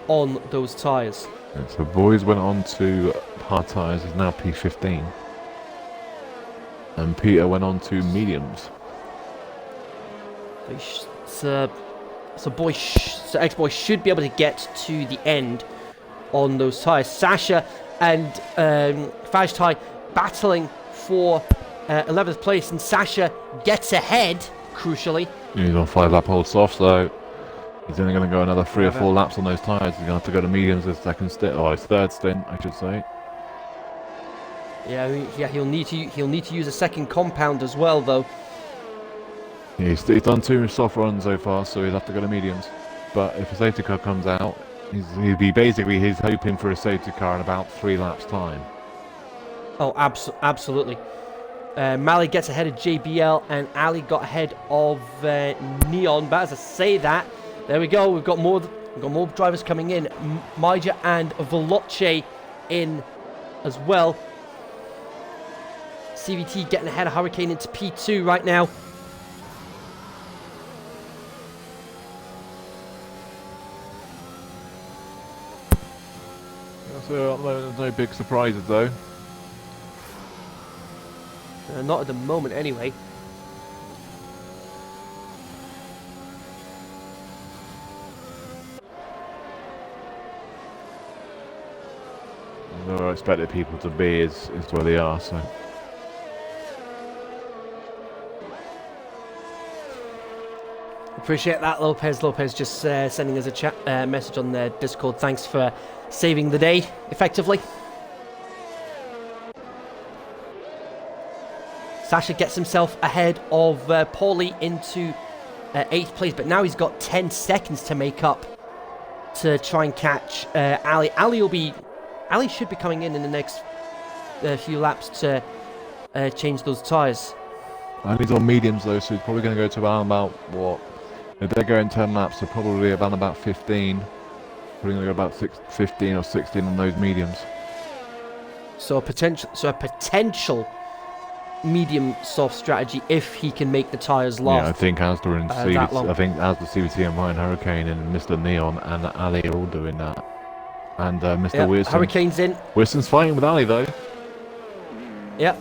on those tyres. Yeah, so boys went on to hard tyres. Is now P15, and Peter went on to mediums. So X-Boy should be able to get to the end on those tyres. Sasha and Fajtai battling for 11th place, and Sasha gets ahead, crucially. He's on 5-lap hold soft, so he's only going to go another 3 or 4 laps on those tyres. He's going to have to go to mediums his second stint, or his third stint, I should say. Yeah, he'll need to use a second compound as well, though. He's done 2 soft runs so far, so he'll have to go to mediums. But if a safety car comes out, he's hoping for a safety car in about 3 laps time. Oh, absolutely. Mali gets ahead of JBL, and Ali got ahead of Neon. But as I say that, there we go. We've got more drivers coming in. Major and Veloce in as well. CVT getting ahead of Hurricane into P2 right now. So at the moment, there's no big surprises though. Not at the moment, anyway. Where I expected people to be is where they are. So. Appreciate that, Lopez. Lopez just sending us a chat message on their Discord. Thanks for saving the day, effectively. Sasha gets himself ahead of Paulie into 8th place, but now he's got 10 seconds to make up to try and catch Ali. Ali should be coming in the next few laps to change those tyres. And he's on mediums though, so he's probably going to go to around about what? If they're going 10 laps, so probably around about 15. Putting like about 15 or 16 on those mediums. So a potential medium soft strategy if he can make the tyres last. Yeah, I think Asda and that long. CVT, I think Asda, CVT, and Ryan Hurricane and Mr. Neon and Ali are all doing that. And Mr. Wilson. Hurricane's in. Wilson's fighting with Ali though. Yeah.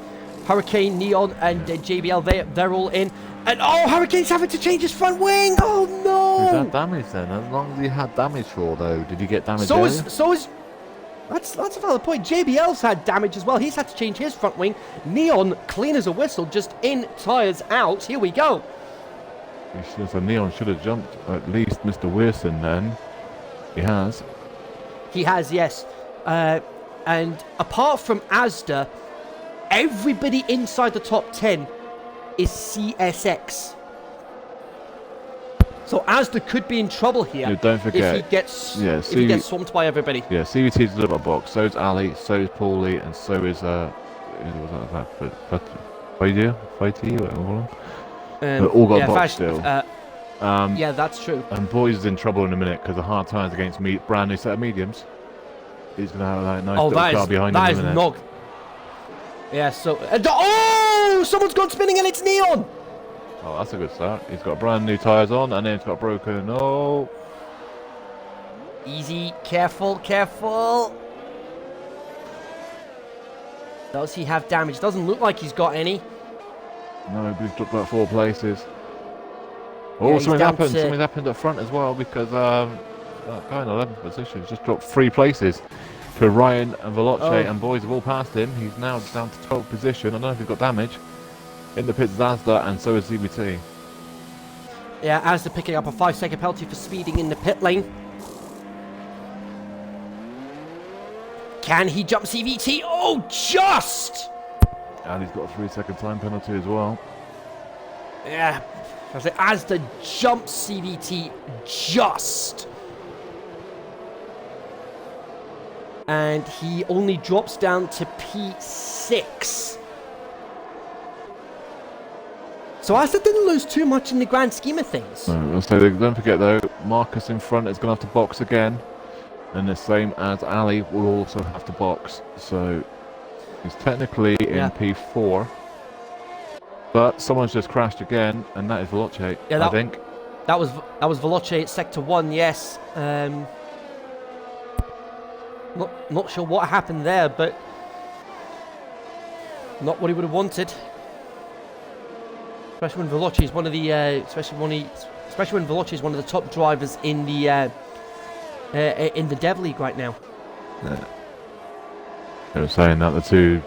Hurricane, Neon, and JBL, they're all in. And Hurricane's having to change his front wing. Oh no! He's had damage then. As long as he had damage for though, did he get damage? That's a valid point. JBL's had damage as well. He's had to change his front wing. Neon, clean as a whistle, just in, tyres out. Here we go. So Neon should have jumped at least Mr. Wilson then. He has. He has, yes. And apart from Asda, everybody inside the top 10 is CSX. So Asda could be in trouble here. Yeah, don't forget. If he gets swamped by everybody. Yeah, CVT's a little box. So is Ali, so is Paulie, and so is all got boxed still. Yeah, that's true. And Boys is in trouble in a minute because of hard tyres against brand new set of mediums. He's going to have that nice little car behind him in a minute. Yeah, so... someone's gone spinning and it's Neon! Oh, that's a good start. He's got brand new tyres on and then he's got broken. Oh! Easy, careful, careful. Does he have damage? Doesn't look like he's got any. No, but he's dropped about 4 places. Oh, yeah, something happened. Something happened up front as well because that guy in 11th position just dropped 3 places. To Ryan and Veloce and Boys have all passed him. He's now down to 12th position. I don't know if he's got damage. In the pits is Asda and so is CVT. Yeah, Asda picking up a 5-second penalty for speeding in the pit lane. Can he jump CVT? Oh, just! And he's got a 3-second time penalty as well. Yeah, Asda jumps CVT just. And he only drops down to P6. So Asda didn't lose too much in the grand scheme of things. No, so don't forget though, Marcus in front is going to have to box again. And the same as Ali will also have to box. So he's technically in P4. But someone's just crashed again, and that is Veloce, I think. That was Veloce at Sector 1, yes. Not sure what happened there, but not what he would have wanted. Especially when Veloce is one of the especially when Veloce is one of the top drivers in the Dev League right now. Yeah. They were saying that the two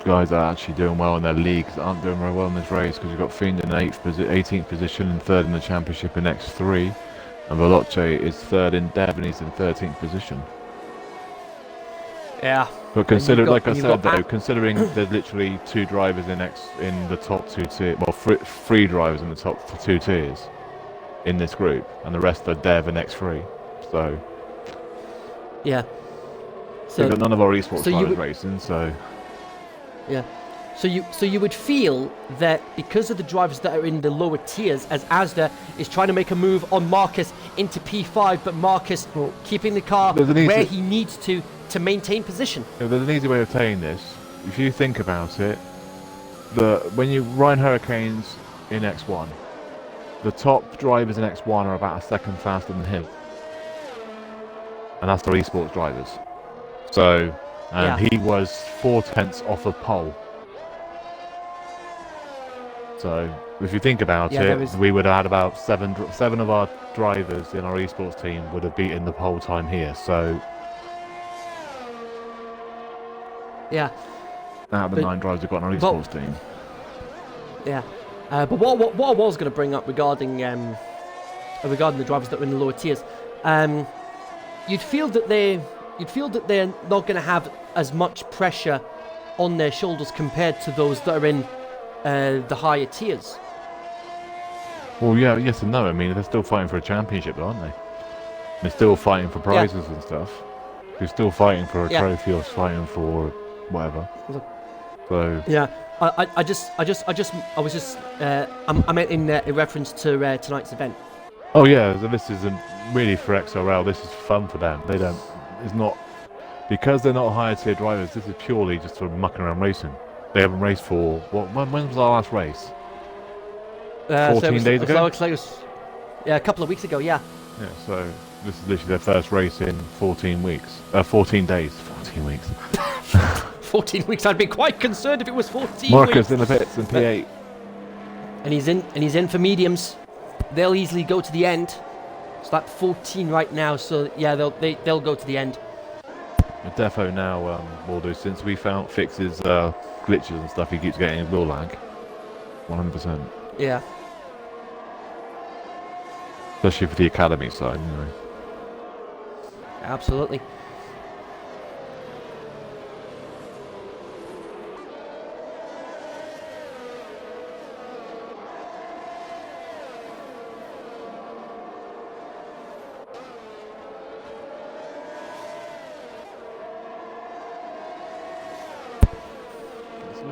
guys are actually doing well in their leagues aren't doing very well in this race because you've got Fiend in 18th position and 3rd in the championship in X3, and Veloce is 3rd in Dev and he's in 13th position. Yeah. But considering there's literally 2 drivers in the top 2 tiers, well, 3 drivers in the top 2 tiers in this group, and the rest are Dev and X3. So yeah. So we've got none of our esports drivers racing. So yeah. So you would feel that because of the drivers that are in the lower tiers, as Asda is trying to make a move on Marcus into P5, but Marcus keeping the car where he needs to maintain position. Yeah, there's an easy way of saying this. If you think about it, when you Ryan Hurricanes in X1, the top drivers in X1 are about a second faster than him, and that's their esports drivers. So, he was 4/10 off of pole. So, if you think about it, we would have had about seven of our drivers in our esports team would have beaten the pole time here. So. Yeah. Out of the 9 drivers we've got on our esports team. Yeah. But what I was going to bring up regarding the drivers that were in the lower tiers, you'd feel that they're not going to have as much pressure on their shoulders compared to those that are in the higher tiers. Well, yeah, yes and no. I mean, they're still fighting for a championship, aren't they? They're still fighting for prizes and stuff. They're still fighting for a trophy or fighting for whatever. So yeah, I meant in reference to tonight's event. Oh yeah, so this isn't really for XRL. This is fun for them. They don't. It's not because they're not higher tier drivers. This is purely just for mucking around racing. They haven't raced for what? When was our last race? So 14 days ago. Looks like it was, yeah, a couple of weeks ago. Yeah. Yeah. So this is literally their first race in 14 weeks. 14 days. 14 weeks. 14 weeks. I'd be quite concerned if it was 14 Marcus weeks. in the pits in P8. And he's in for mediums. They'll easily go to the end. It's like 14 right now, so yeah, they'll go to the end. Defo now will do since we found fixes glitches and stuff. He keeps getting wheel lag. 100%. Yeah. Especially for the academy side, anyway. Absolutely.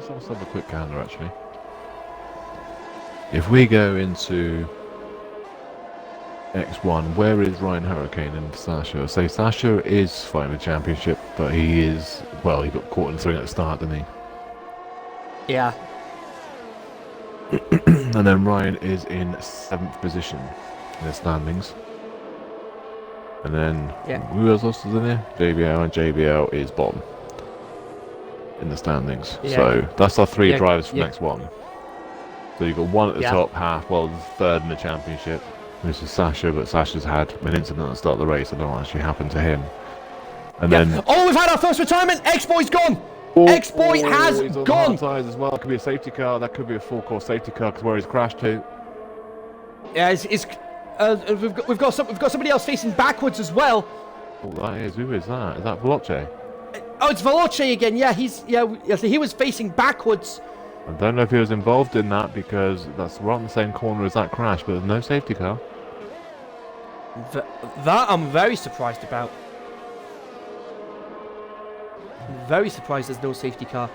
Let's have a quick gander actually. If we go into X1, where is Ryan Hurricane and Sasha? So Sasha is fighting the championship, but he is, well, he got caught in the swing at the start, didn't he? Yeah. And then Ryan is in 7th position in the standings. And then who else is in there? JBL, and JBL is bottom in the standings. Yeah. So that's our 3 drivers from yeah. X1. So you've got one at the top half, well, the third in the championship. This is Sasha, but Sasha's had an incident at the start of the race. I don't know what actually happened to him. And then... Oh, we've had our first retirement! X-Boy's gone! X-Boy has he's on gone! hard tyres as well. That could be a safety car. That could be a full-course safety car, because where he's crashed to. Yeah, we've got somebody else facing backwards as well. Oh, that is. Who is that? Is that Veloce? Oh, it's Veloce again. Yeah, so he was facing backwards. I don't know if he was involved in that, because that's right in the same corner as that crash, but there's no safety car. That I'm very surprised about. Very surprised there's no safety car.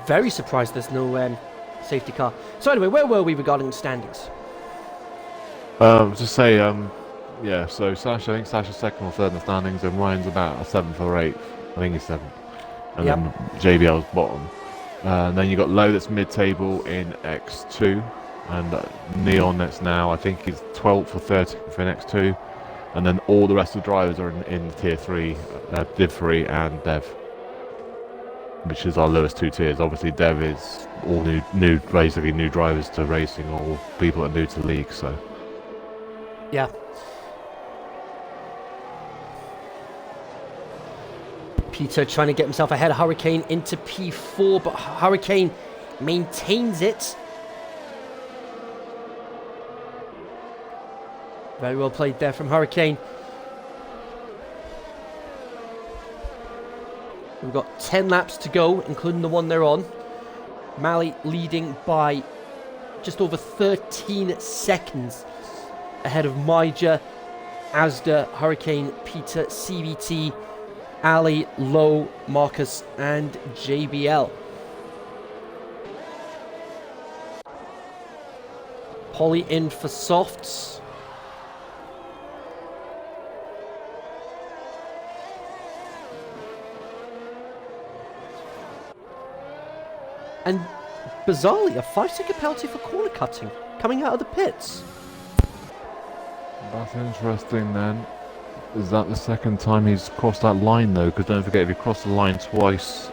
Very surprised there's no safety car. So anyway, where were we regarding the standings? Just say, yeah, so Sasha, I think Sasha's 2nd or 3rd in the standings, and Ryan's about a 7th or 8th. I think he's 7th. And then JBL's bottom. And then you've got Low that's mid-table in X2. And Neon that's now, I think he's 12th or 13th in X2. And then all the rest of the drivers are in Tier 3, Div 3 and Dev. Which is our lowest 2 tiers. Obviously Dev is all basically new drivers to racing, or people that are new to the league, so. Yeah. Peter trying to get himself ahead of Hurricane into P4, but Hurricane maintains it. Very well played there from Hurricane. We've got 10 laps to go, including the one they're on. Mali leading by just over 13 seconds ahead of Maija, Asda, Hurricane, Peter, CVT, Ali, Low, Marcus and JBL. Polly in for softs. And bizarrely, a 5-second penalty for corner cutting coming out of the pits. That's interesting then. Is that the 2nd time he's crossed that line though? Because don't forget, if you cross the line twice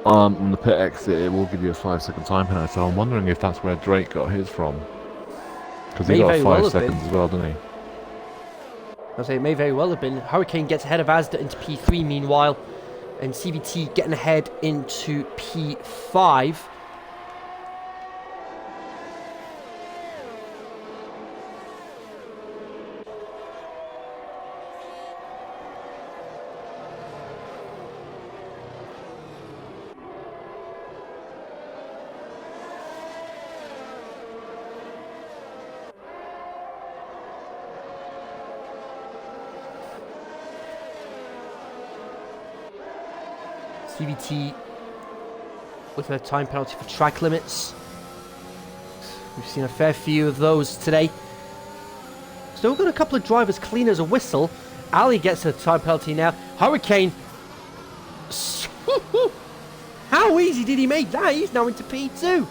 on the pit exit, it will give you a 5-second time penalty. So I'm wondering if that's where Drake got his from. Because he got 5 seconds as well, didn't he? I'll say it may very well have been. Hurricane gets ahead of Asda into P3 meanwhile. And CVT getting ahead into P5. CVT with a time penalty for track limits. We've seen a fair few of those today. Still got a couple of drivers clean as a whistle. Ali gets a time penalty now. Hurricane. How easy did he make that? He's now into P2.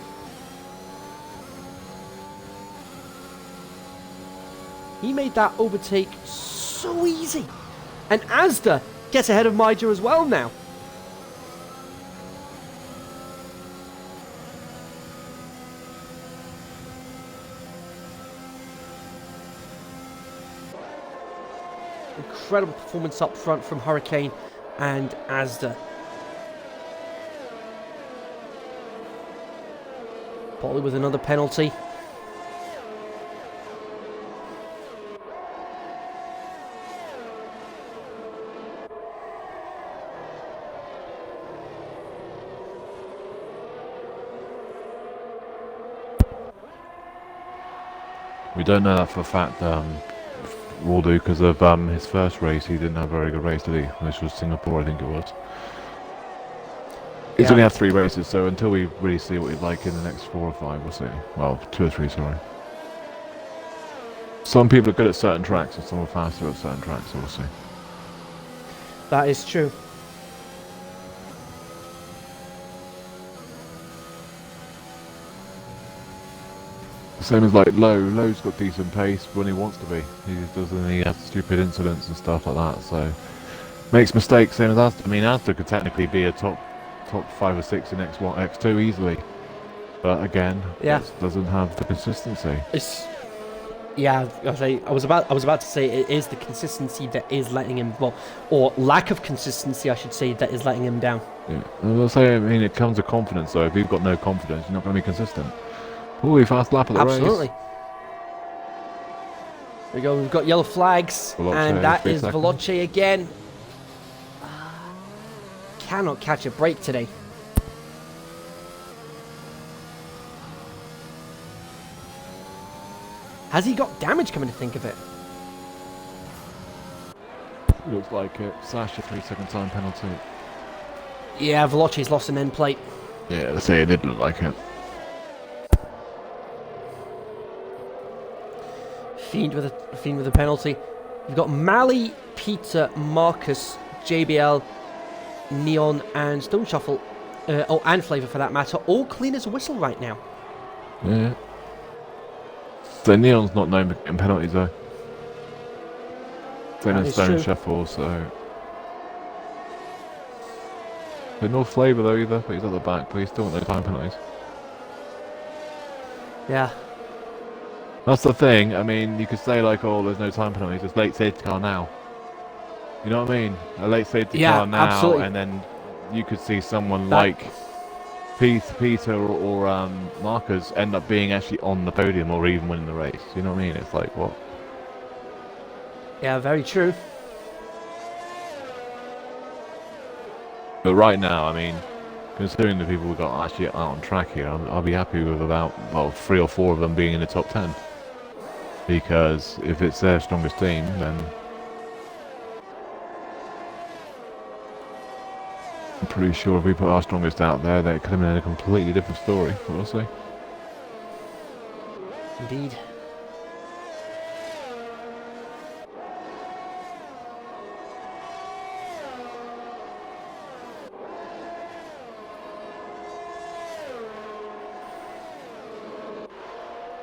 He made that overtake so easy. And Asda gets ahead of Major as well now. Incredible performance up front from Hurricane and Asda. Polly with another penalty. We don't know that for a fact, Waldo, because of his first race. He didn't have a very good race, did he? Which was Singapore, I think it was. He's only had 3 races, so until we really see what he's like in the next 4 or 5, we'll see. Well, 2 or 3, sorry. Some people are good at certain tracks, and some are faster at certain tracks, so we'll see. That is true. Same as like Lowe's got decent pace when he wants to be. He just doesn't. He has stupid incidents and stuff like that. So makes mistakes. Same as Asda. I mean, Asda could technically be a top 5 or 6 in X1, X2 easily. But again, it doesn't have the consistency. I was about to say it is the consistency that is letting him, well, or lack of consistency, I should say, that is letting him down. Yeah, I'll say. I mean, it comes with confidence. So if you've got no confidence, you're not going to be consistent. Holy fast lap of the race. Absolutely. There we go, we've got yellow flags, Veloce, and that is Veloce again. Cannot catch a break today. Has he got damage, coming to think of it? Looks like it. Sasha, 3-second time penalty. Yeah, Veloce's lost an end plate. Yeah, they say it did look like it. Fiend with a penalty. We've got Mally, Peter, Marcus, JBL, Neon, and Stone Shuffle, and Flavor for that matter, all clean as a whistle right now. Yeah. So Neon's not known for getting penalties though. Same as Stone Shuffle, so. There's no Flavor though either, but he's at the back, but he's still got no time penalties. Yeah. That's the thing. I mean, you could say like, "Oh, there's no time penalties. It's late safety car now." You know what I mean? A late safety car now, absolutely. And then you could see someone like Peter or Marcus end up being actually on the podium or even winning the race. You know what I mean? It's like what? Yeah, very true. But right now, I mean, considering the people we got actually out on track here, I'll be happy with about 3 or 4 of them being in the top 10. Because if it's their strongest team, then I'm pretty sure if we put our strongest out there, that could have been a completely different story. But we'll see. Indeed.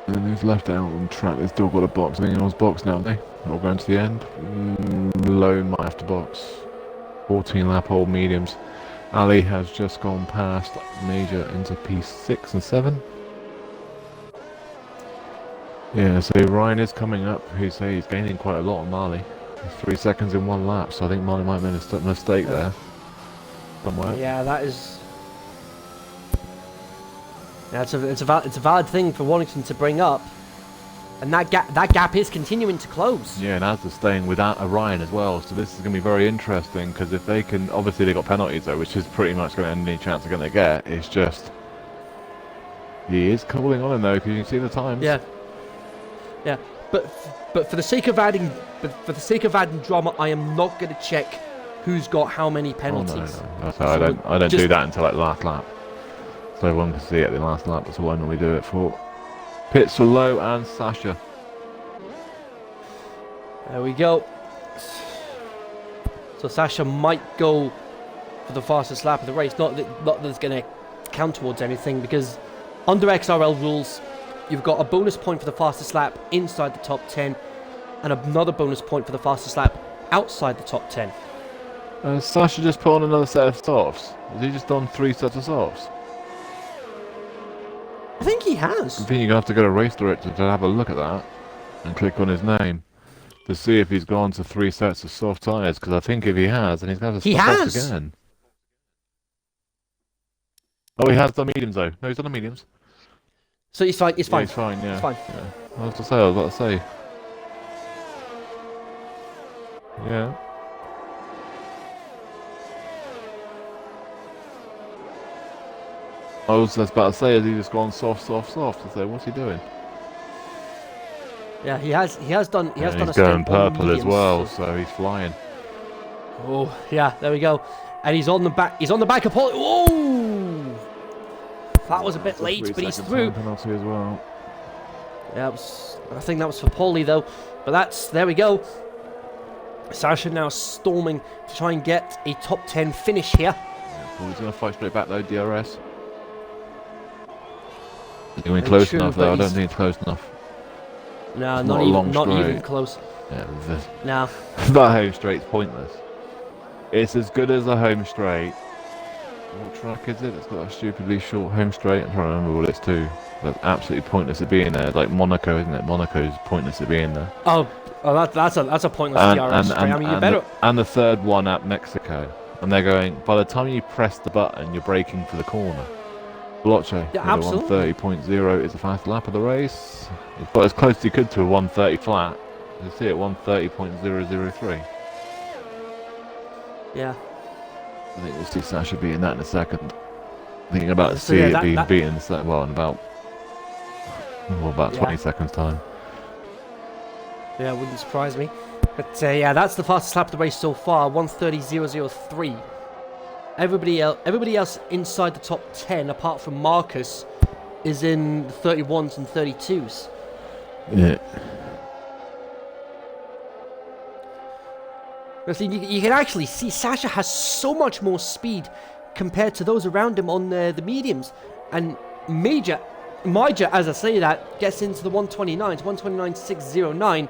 And they've left out on track. They've still got a box. I think anyone's box now, haven't they? All going to the end. Lone might have to box. 14 lap old mediums. Ali has just gone past Major into P6 and 7. Yeah, so Ryan is coming up. He's gaining quite a lot on Marley. 3 seconds in 1 lap, so I think Marley might have made a mistake there. Somewhere. Yeah, that is. Yeah, it's a valid thing for Warrington to bring up, and that gap is continuing to close. Yeah, and Asda's staying without a Ryan as well, so this is going to be very interesting because if they can, obviously they got penalties though, which is pretty much going to end any chance they're going to get. It's just he is cooling on him though, because you can see the times. Yeah, yeah, but for the sake of adding drama, I am not going to check who's got how many penalties. Oh, no. I don't do that until like last lap. So everyone can see it at the last lap. That's what I normally do it for. Pits for Lowe and Sasha. There we go. So Sasha might go for the fastest lap of the race. Not that it's going to count towards anything, because under XRL rules, you've got a bonus point for the fastest lap inside the top 10 and another bonus point for the fastest lap outside the top 10. Sasha just put on another set of softs. Has he just done 3 sets of softs? I think he has. I think you're going to have to go to Race Director to have a look at that and click on his name to see if he's gone to 3 sets of soft tyres, because I think if he has, then he's going to have to stop off again. Oh, he has done mediums though. No, he's done the mediums. So he's fine. It's fine. Yeah, he's fine. Yeah. It's fine. Yeah. I was about to say. Yeah. I was just about to say, has he just gone soft? I say, what's he doing? Yeah, he has done. He has done. He's going purple as well, so he's flying. Oh yeah, there we go. And he's on the back. He's on the back of Paul. Oh, that was a bit late, but he's through. Penalty as well. Yeah, I think that was for Paulie though. But there we go. Sasha now storming to try and get a top 10 finish here. Yeah, Paulie's going to fight straight back though. DRS. Is he close enough though? I don't think it's close enough. No, not even close. Yeah, no. That home straight's pointless. It's as good as a home straight. What track is it? It's got a stupidly short home straight. I'm trying to remember what it's to. That's absolutely pointless at being there. Like Monaco, isn't it? Monaco's pointless at being there. Oh, that's a pointless DRS straight. I mean, you better. And the third one at Mexico, and they're going. By the time you press the button, you're braking for the corner. Veloce, yeah, absolutely. 130.0 is the fastest lap of the race. He's got as close as he could to a 130 flat. You see it 130.003. Yeah. I think we'll see Sasha beating that in a second. Thinking about to see it being beaten in about 20 seconds time. Yeah, it wouldn't surprise me. But yeah, that's the fastest lap of the race so far, 130.003. Everybody else inside the top 10, apart from Marcus, is in the 31s and 32s. Yeah. You can actually see Sasha has so much more speed compared to those around him on the mediums. And Maja, as I say that, gets into the 129s, 129.609.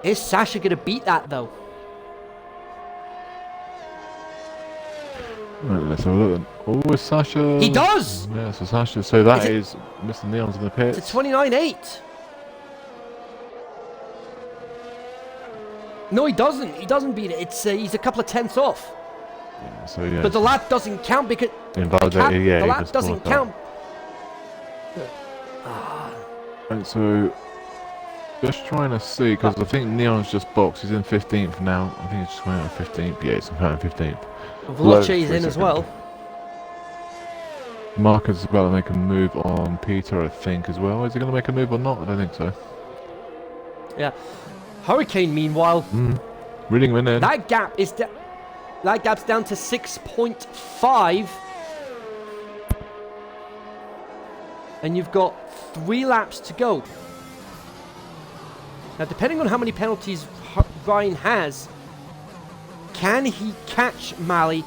Is Sasha going to beat that, though? Right, let's have a look. Oh, is Sasha... He does! Yeah, so Sasha... So that is Mr. Neon's in the pits. It's a 29.8. No, he doesn't. He doesn't beat it. It's he's a couple of tenths off. Yeah, so yeah. But the lap doesn't count because... the lap doesn't count. And so... Just trying to see, because I think Neon's just boxed. He's in 15th now. I think he's just going out 15th. Yeah, he's going out 15th. Veloce is in as well. Marcus is about to make a move on Peter, I think, as well. Is he going to make a move or not? I don't think so. Yeah. Hurricane, meanwhile, reading him in. That gap's down to 6.5, and you've got 3 laps to go. Now, depending on how many penalties Ryan has, can he catch Malley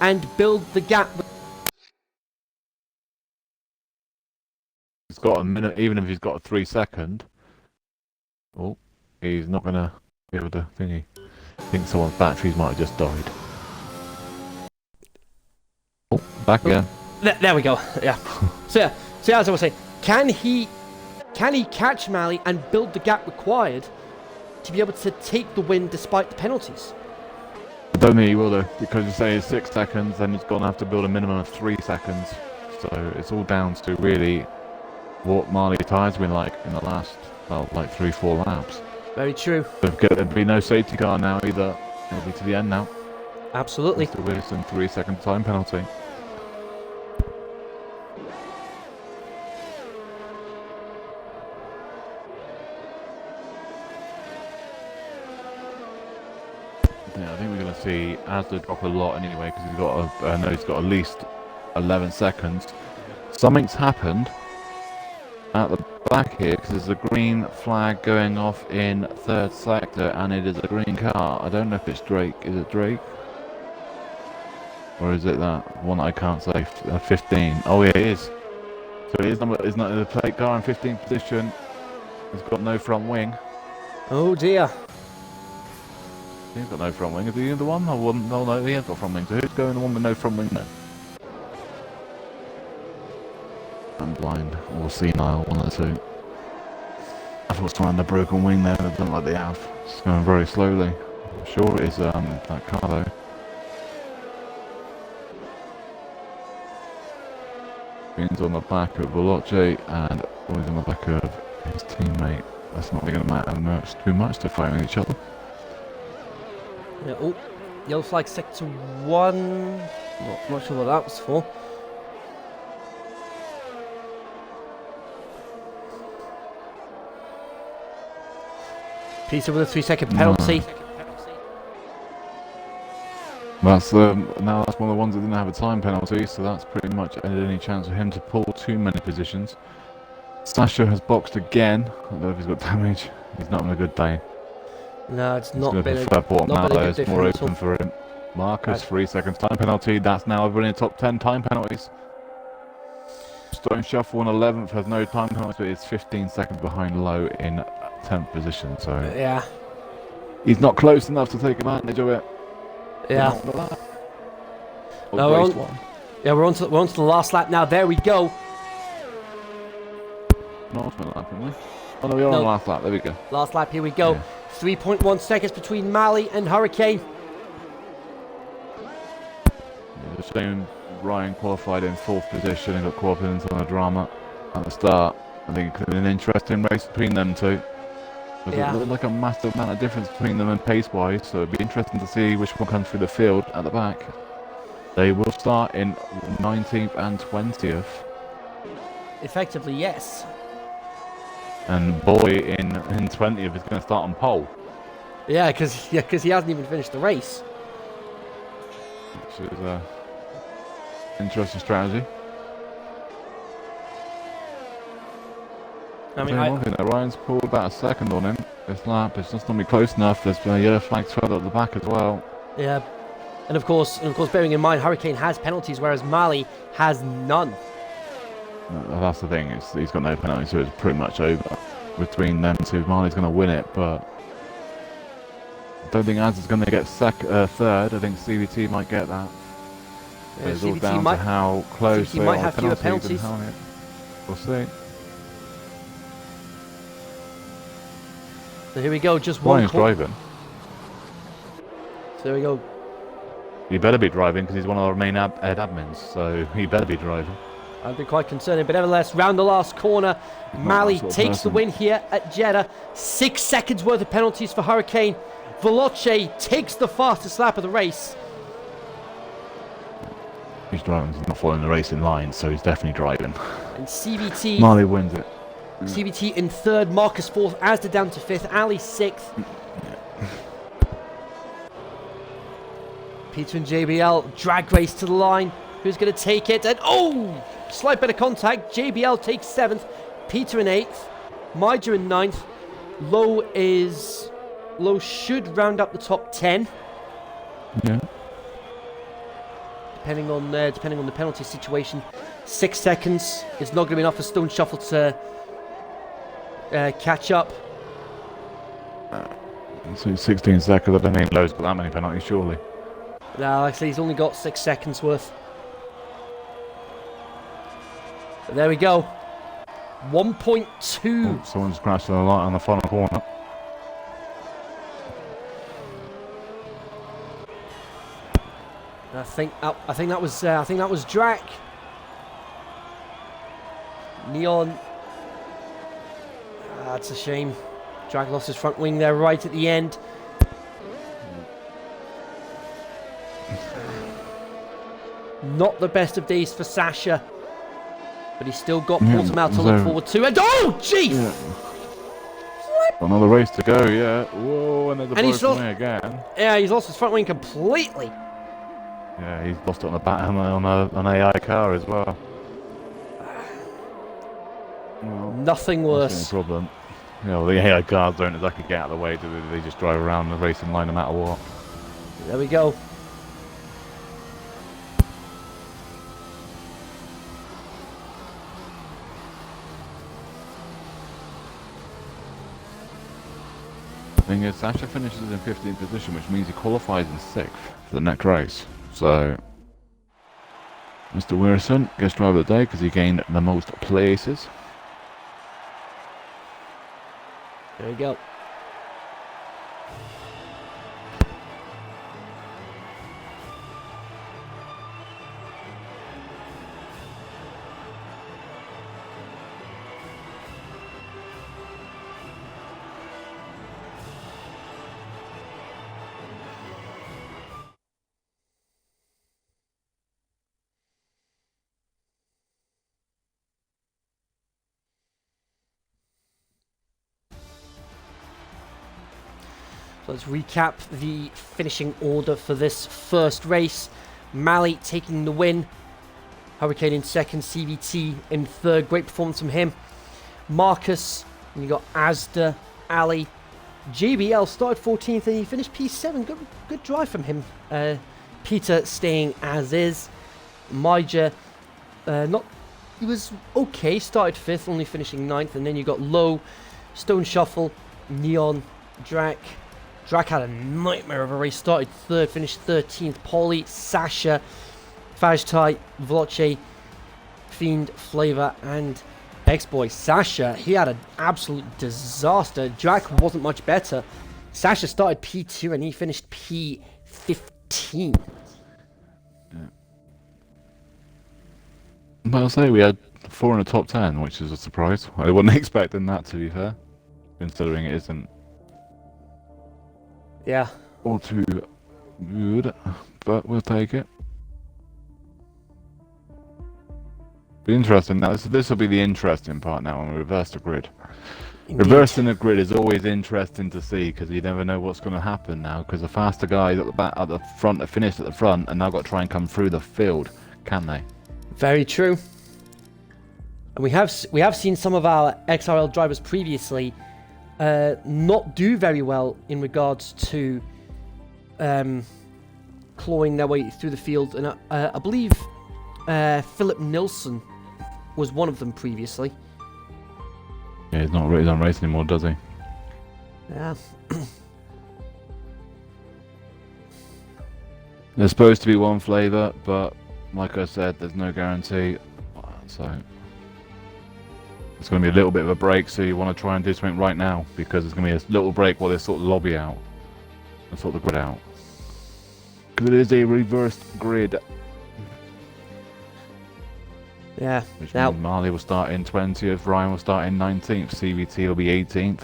and build the gap? He's got a minute, even if he's got a 3-second. Oh, he's not gonna be able to thingy. I think someone's batteries might have just died. Oh, back again. There we go. Yeah. So as I was saying, can he catch Malley and build the gap required to be able to take the win despite the penalties? I don't think he will though, because you say it's 6 seconds, then he's gonna have to build a minimum of 3 seconds. So it's all down to really what Marley tyres been like in the last, well, like 3-4 laps. Very true. There'll be no safety car now either. It'll be to the end now. Absolutely. Mr. Wilson, 3-second time penalty. Yeah, I think we're going to penalty has to drop a lot anyway because he's got at least 11 seconds. Something's happened at the back here because there's a green flag going off in third sector and it is a green car. I don't know if it's Drake. Is it Drake? Or is it that one I can't say? 15. Oh yeah, it is. So it is it's not the plate car in 15th position. He's got no front wing. Oh dear. He's got no front wing. Is he the one? No, he has got front wing. So who's going the one with no front wing then? I'm blind or senile, one of the two. I thought someone had a broken wing there, but it doesn't like they have. It's going very slowly. I'm sure it is that car though. Beans on the back of Veloce and always on the back of his teammate. That's not really going to matter too much to fighting each other. Yeah, oh, yellow flag sector 1. Not sure what that was for. Peter with a 3-second penalty. That's now that's one of the ones that didn't have a time penalty, so that's pretty much ended any chance for him to pull too many positions. Sasha has boxed again. I don't know if he's got damage. He's not on a good day. No, it's not been a good day. More open for him. Marcus, 3 seconds time penalty. That's now everyone in the top 10 time penalties. Stone Shuffle in 11th has no time penalty, but it's 15 seconds behind Low in 10th position. So yeah, he's not close enough to take advantage of it. Yeah. No, we're on to the last lap now. There we go. Lap, aren't we? Oh no, we're on the last lap. There we go. Last lap. Here we go. Yeah. 3.1 seconds between Mali and Hurricane. It's a shame Ryan qualified in 4th position and got caught into the drama at the start. I think it could have been an interesting race between them two. There's like a massive amount of difference between them and pace-wise, so it'd be interesting to see which one comes through the field at the back. They will start in 19th and 20th. Effectively, yes. And Boy in 20th is going to start on pole. Yeah, because he hasn't even finished the race. Which is an interesting strategy. I mean, Ryan's pulled about a second on him this lap. It's just not be close enough. There's yellow flags further at the back as well. Yeah, and of course, bearing in mind, Hurricane has penalties, whereas Mali has none. That's the thing. He's got no penalties, so it's pretty much over between them two. Mali's going to win it, but I don't think Az is going to get third. I think CVT might get that. Yeah, it's all down to how close CVT might have fewer penalties. We'll see. So here we go, just one. Ryan's driving. So there we go. He better be driving because he's one of our main head admins, so he better be driving. I'd be quite concerning, but nevertheless, round the last corner, Mali takes the win here at Jeddah. 6 seconds worth of penalties for Hurricane. Veloce takes the fastest lap of the race. He's driving, he's not following the racing line, so he's definitely driving. And CVT... Mali wins it. CVT in 3rd, Marcus 4th, Asda down to 5th, Ali 6th. Peter and JBL drag race to the line. Who's going to take it? And oh, slight bit of contact. JBL takes 7th, Peter in 8th, Maja in 9th. Low should round up the top 10. Yeah. Depending on the penalty situation. 6 seconds is not going to be enough for Stone Shuffle to catch up. So 16 seconds. I don't think Low's got that many penalties, surely. No, like I say, he's only got 6 seconds worth. But there we go. 1.2. Oh, someone's crashed on the light on the final corner. I think that was Drac. Neon. That's a shame. Drac lost his front wing there right at the end. Not the best of days for Sasha, but he's still got Portimao to look forward to. And oh, jeez! Another race to go, yeah. Whoa, and there's a And he's broken wing again. Yeah, he's lost his front wing completely. Yeah, he's lost it on the back on an AI car as well. Nothing worse. No problem. You know, the AI cars don't exactly get out of the way, do they? They just drive around the racing line no matter what. There we go. Thing is, Sasha finishes in 15th position, which means he qualifies in 6th for the next race. So, Mr. Wilson gets driver of the day because he gained the most places. There we go. So let's recap the finishing order for this first race. Mally taking the win. Hurricane in second, CVT in third. Great performance from him. Marcus, and you got Asda, Ali. JBL started 14th and he finished P7. Good drive from him. Peter staying as is. Major, he was okay. Started 5th, only finishing 9th. And then you got Low, Stone Shuffle, Neon, Drac. Drac had a nightmare of a race. Started 3rd, finished 13th. Paulie, Sasha, Fajtai, Vloche, Fiend, Flavor, and X-Boy. Sasha, he had an absolute disaster. Drac wasn't much better. Sasha started P2 and he finished P15. Yeah. But I'll say we had 4 in the top 10, which is a surprise. I wasn't expecting that, to be fair, considering it isn't. Yeah. All too good, but we'll take it. Be interesting now. This will be the interesting part now when we reverse the grid. Indeed. Reversing the grid is always interesting to see because you never know what's going to happen now. Because the faster guys at the back, at the front, have finished at the front, and now got to try and come through the field, can they? Very true. And we have seen some of our XRL drivers previously not do very well in regards to clawing their way through the field, and I believe Philip Nilsson was one of them previously. Yeah, he's not really on race anymore, does he? Yeah. There's supposed to be one flavour, but like I said, there's no guarantee. So it's going to be a little bit of a break, so you want to try and do something right now because there's going to be a little break while they sort the lobby out and sort the grid out. Because it is a reversed grid. Yeah. Which Now, means Marley will start in 20th, Ryan will start in 19th, CVT will be 18th,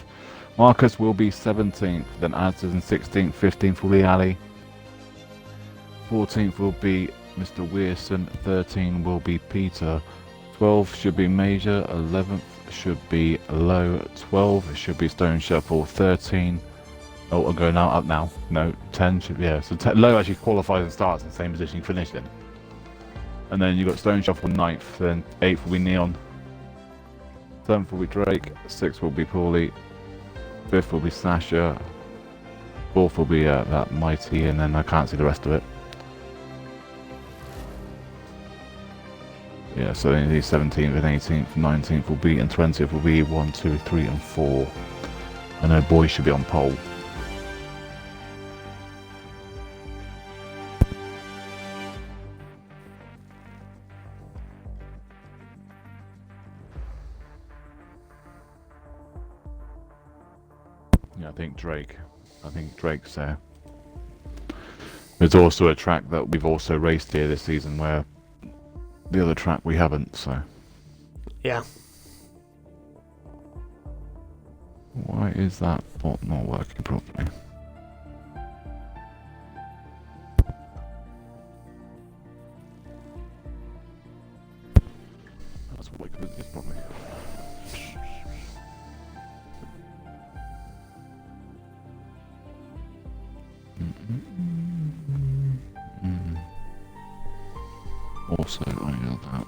Marcus will be 17th, then Asda's in 16th, 15th will be Ali, 14th will be Mr. Weirson, 13 will be Peter, 12 should be Major, 11th should be Low, 12 should be Stone Shuffle, 13, oh, I'll go now, up now, no, 10 should be, yeah, so Low actually qualifies and starts in the same position he finished in. And then you've got Stone Shuffle 9th, then 8th will be Neon, 7th will be Drake, 6th will be Paulie, 5th will be Sasha, 4th will be that Mighty, and then I can't see the rest of it. Yeah, so then the 17th and 18th, 19th will be, and 20th will be 1, 2, 3, and 4. I know boys should be on pole. Yeah, I think Drake's there. There's also a track that we've also raced here this season where the other track we haven't, so. yeah. Why is that bot not working properly? That's what we could do properly. Also, I know that.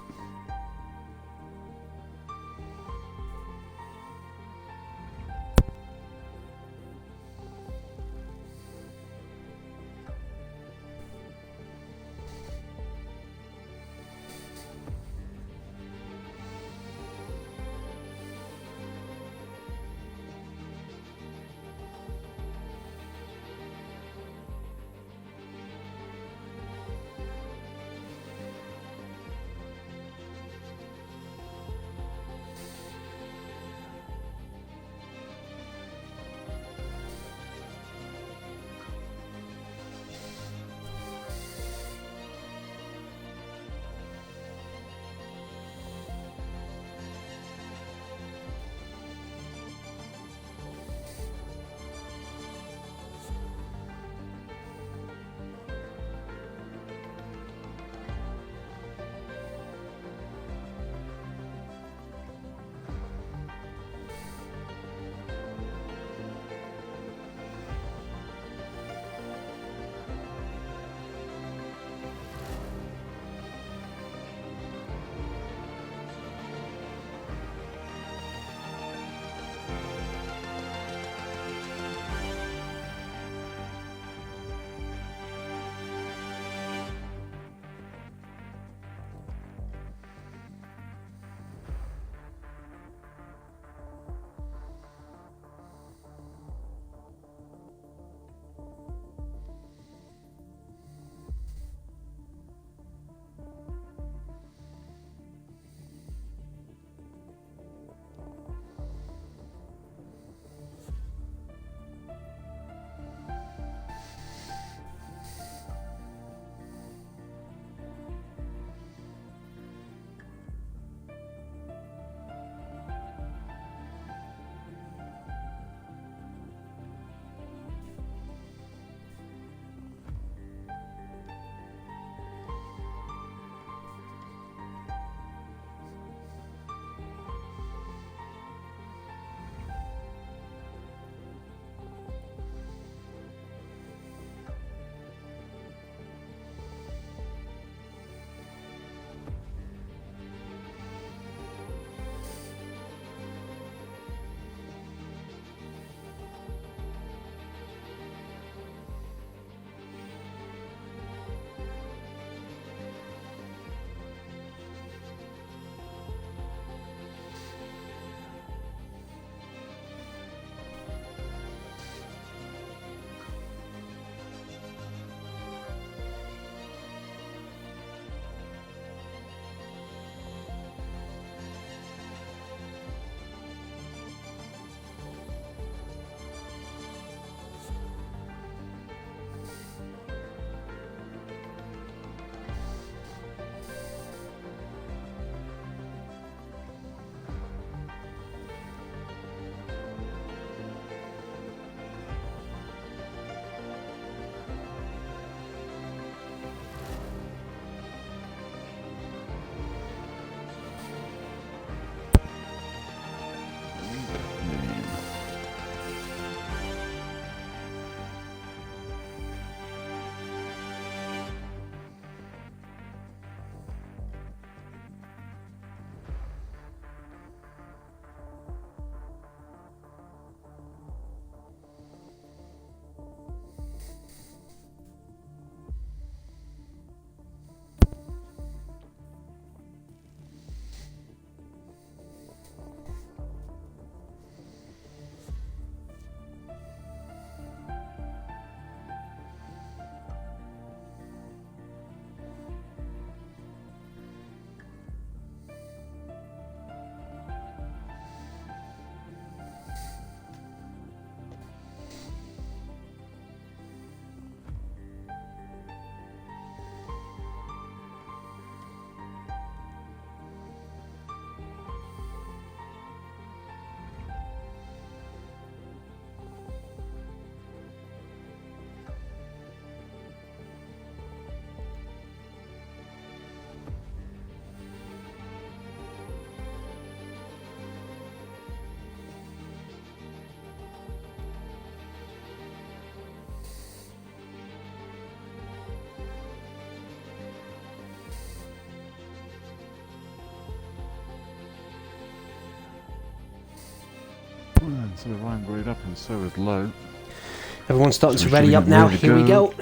So Ryan grade up and so is low. Everyone's starting to ready up now. Here we go.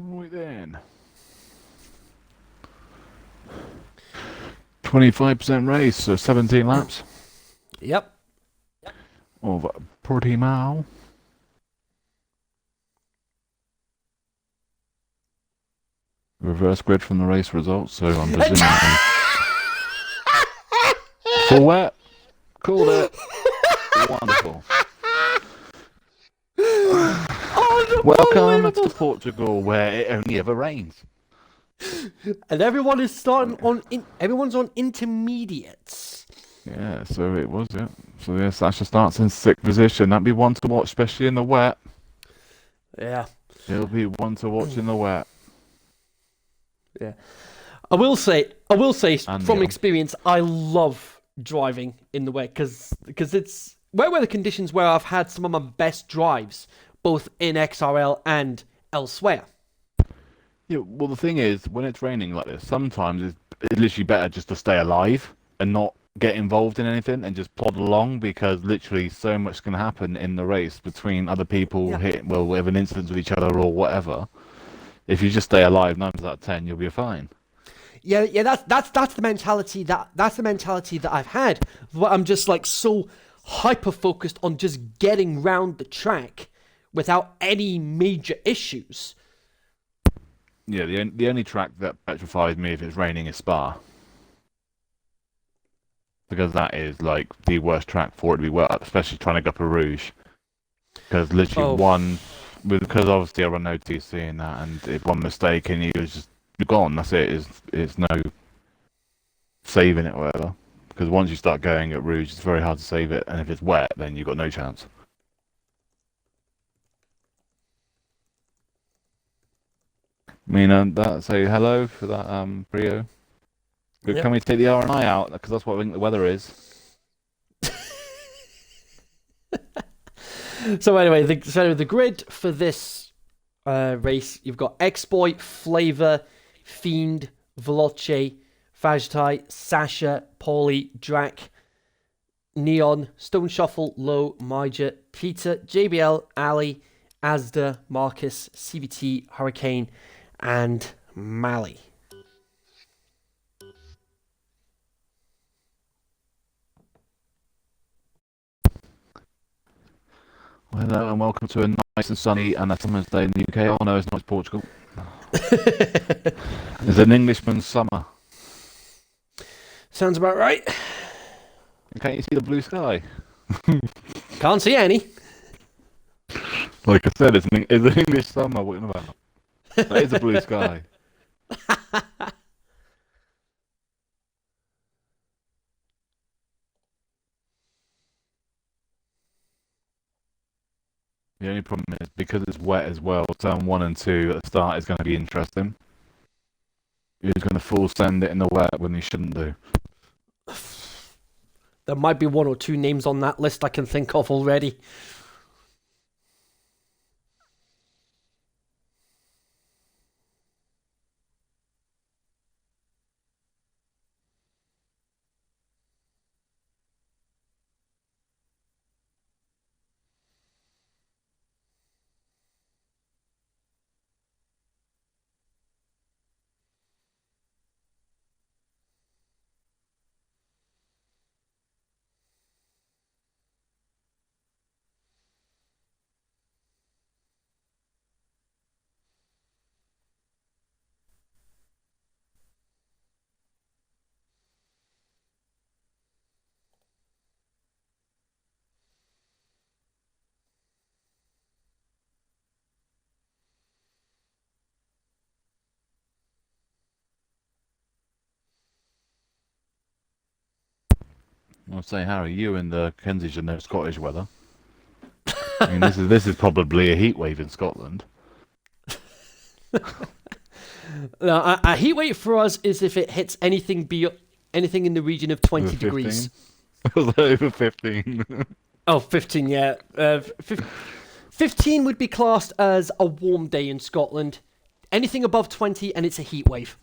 Right then. 25% race, so 17 laps. Yep. Of Portimao. Reverse grid from the race results, so I'm presuming. Full wet. Called it. Wonderful. Welcome to Portugal, where it only ever rains. And everyone is starting on. Everyone's on intermediates. Yeah, so it was, yeah. So yeah, Sasha starts in 6th position. That'd be one to watch, especially in the wet. Yeah. It'll be one to watch in the wet. Yeah. I will say from experience, I love driving in the wet because it's where were the conditions where I've had some of my best drives, both in XRL and elsewhere. Yeah, well, the thing is, when it's raining like this, sometimes it's literally better just to stay alive and not get involved in anything and just plod along, because literally so much can happen in the race between other people with an incident with each other or whatever. If you just stay alive 9 times out of 10, you'll be fine. Yeah. That's the mentality that I've had. But I'm just like so hyper focused on just getting round the track without any major issues. Yeah, the only track that petrifies me if it's raining is Spa. Because that is like the worst track for it to be wet, especially trying to go up a Rouge. Because literally because obviously I run OTC and that, and if one mistake and you're gone, that's it. It's no saving it or whatever. Because once you start going at Rouge, it's very hard to save it, and if it's wet, then you've got no chance. I mean, say hello for that Brio. Yep. Can we take the RNI out? Because that's what I think the weather is. So anyway, the grid for this race, you've got Exploit, Flavor, Fiend, Veloce, Fajtai, Sasha, Paulie, Drac, Neon, Stone Shuffle, Low, Major, Peter, JBL, Ali, Asda, Marcus, CVT, Hurricane, and Mally. Hello and welcome to a nice and sunny and a summer's day in the UK. Oh no, it's not, it's Portugal. It's an Englishman's summer. Sounds about right. Can't you see the blue sky? Can't see any. Like I said, it's an English summer. What are you about? That is a blue sky. The only problem is, because it's wet as well, turn 1 and 2 at the start is going to be interesting. He's going to full send it in the wet when he shouldn't do. There might be 1 or 2 names on that list I can think of already. I'll say, Harry, you in the Kenzie should know Scottish weather. I mean, this is probably a heat wave in Scotland. No, a heat wave for us is if it hits anything in the region of 20 degrees. Over 15. Oh, 15, yeah. 15 would be classed as a warm day in Scotland. Anything above 20 and it's a heat wave.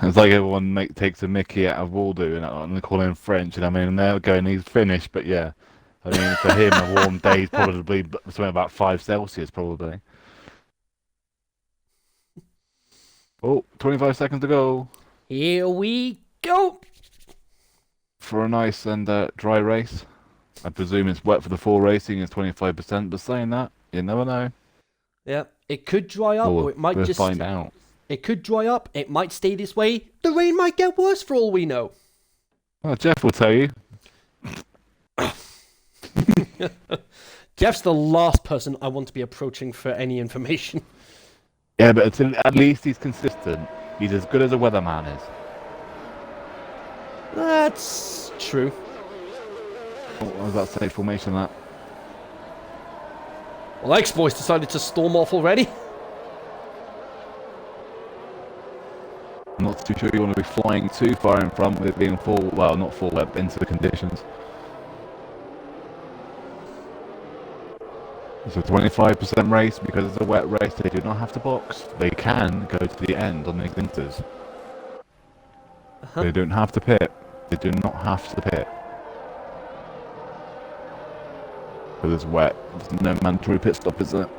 It's like everyone takes a mickey out of Waldo and they call him French, and I mean, they're going, he's Finnish, but yeah. I mean, for him, a warm day is probably something about 5 Celsius, probably. Oh, 25 seconds to go. Here we go. For a nice and dry race. I presume it's wet for the full racing, it's 25%, but saying that, you never know. Yeah, it could dry up, or it might just find out. It could dry up, it might stay this way, the rain might get worse for all we know. Well, Jeff will tell you. Jeff's the last person I want to be approaching for any information. Yeah, but at least he's consistent. He's as good as a weatherman is. That's true. Oh, what was that safe formation, that? Well, X-Boys decided to storm off already. I'm not too sure you want to be flying too far in front with it being full, well, not full wet, into the conditions. It's a 25% race because it's a wet race. They do not have to box. They can go to the end on these winters. They don't have to pit. They do not have to pit. Because it's wet. There's no mandatory pit stop, is there?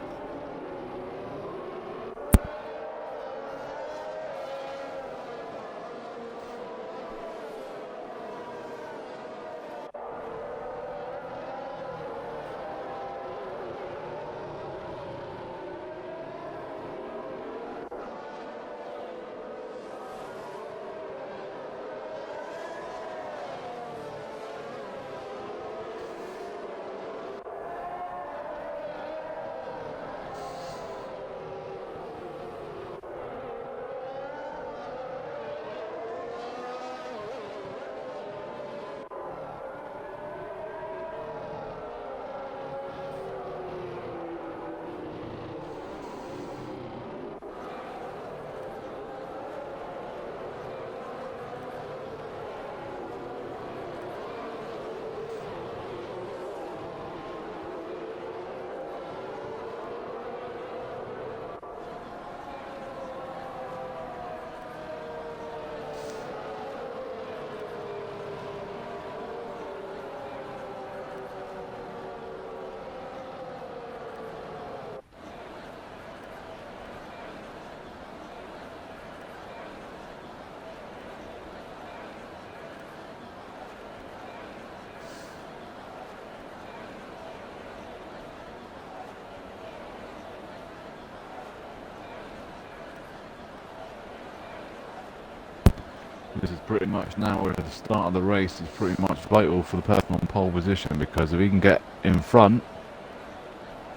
This is pretty much now, at the start of the race, is pretty much vital for the person on pole position, because if he can get in front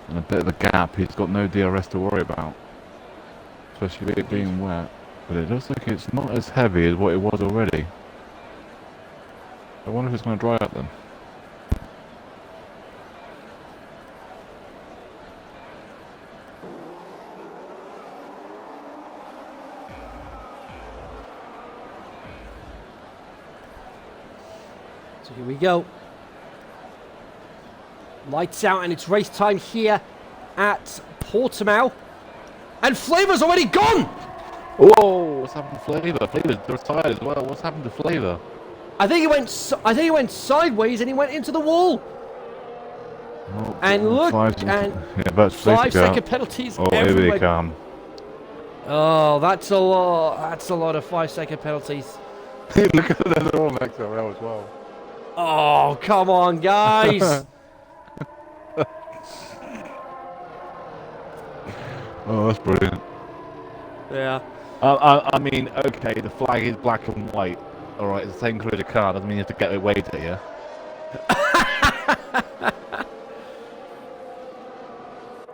and a bit of a gap, he's got no DRS to worry about, especially with it being wet. But it looks like it's not as heavy as what it was already. I wonder if it's going to dry up then. So here we go. Lights out, and it's race time here at Portimao. And Flavor's already gone! Whoa! What's happened to Flavor? Flavor's retired as well. What's happened to Flavor? I think he went sideways and he went into the wall. Oh, And look, and 5-second penalties everywhere. Here they come. Oh, that's a lot. That's a lot of 5-second penalties. Look at that, they're all XRL as well. Oh, come on, guys. Oh, that's brilliant. Yeah. I mean, okay, the flag is black and white. Alright, it's the same colour as your car. Doesn't mean you have to get away to you.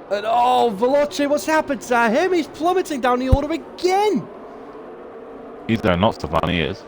And oh, Veloce, what's happened to him? He's plummeting down the order again. He's going nuts to fun, he is.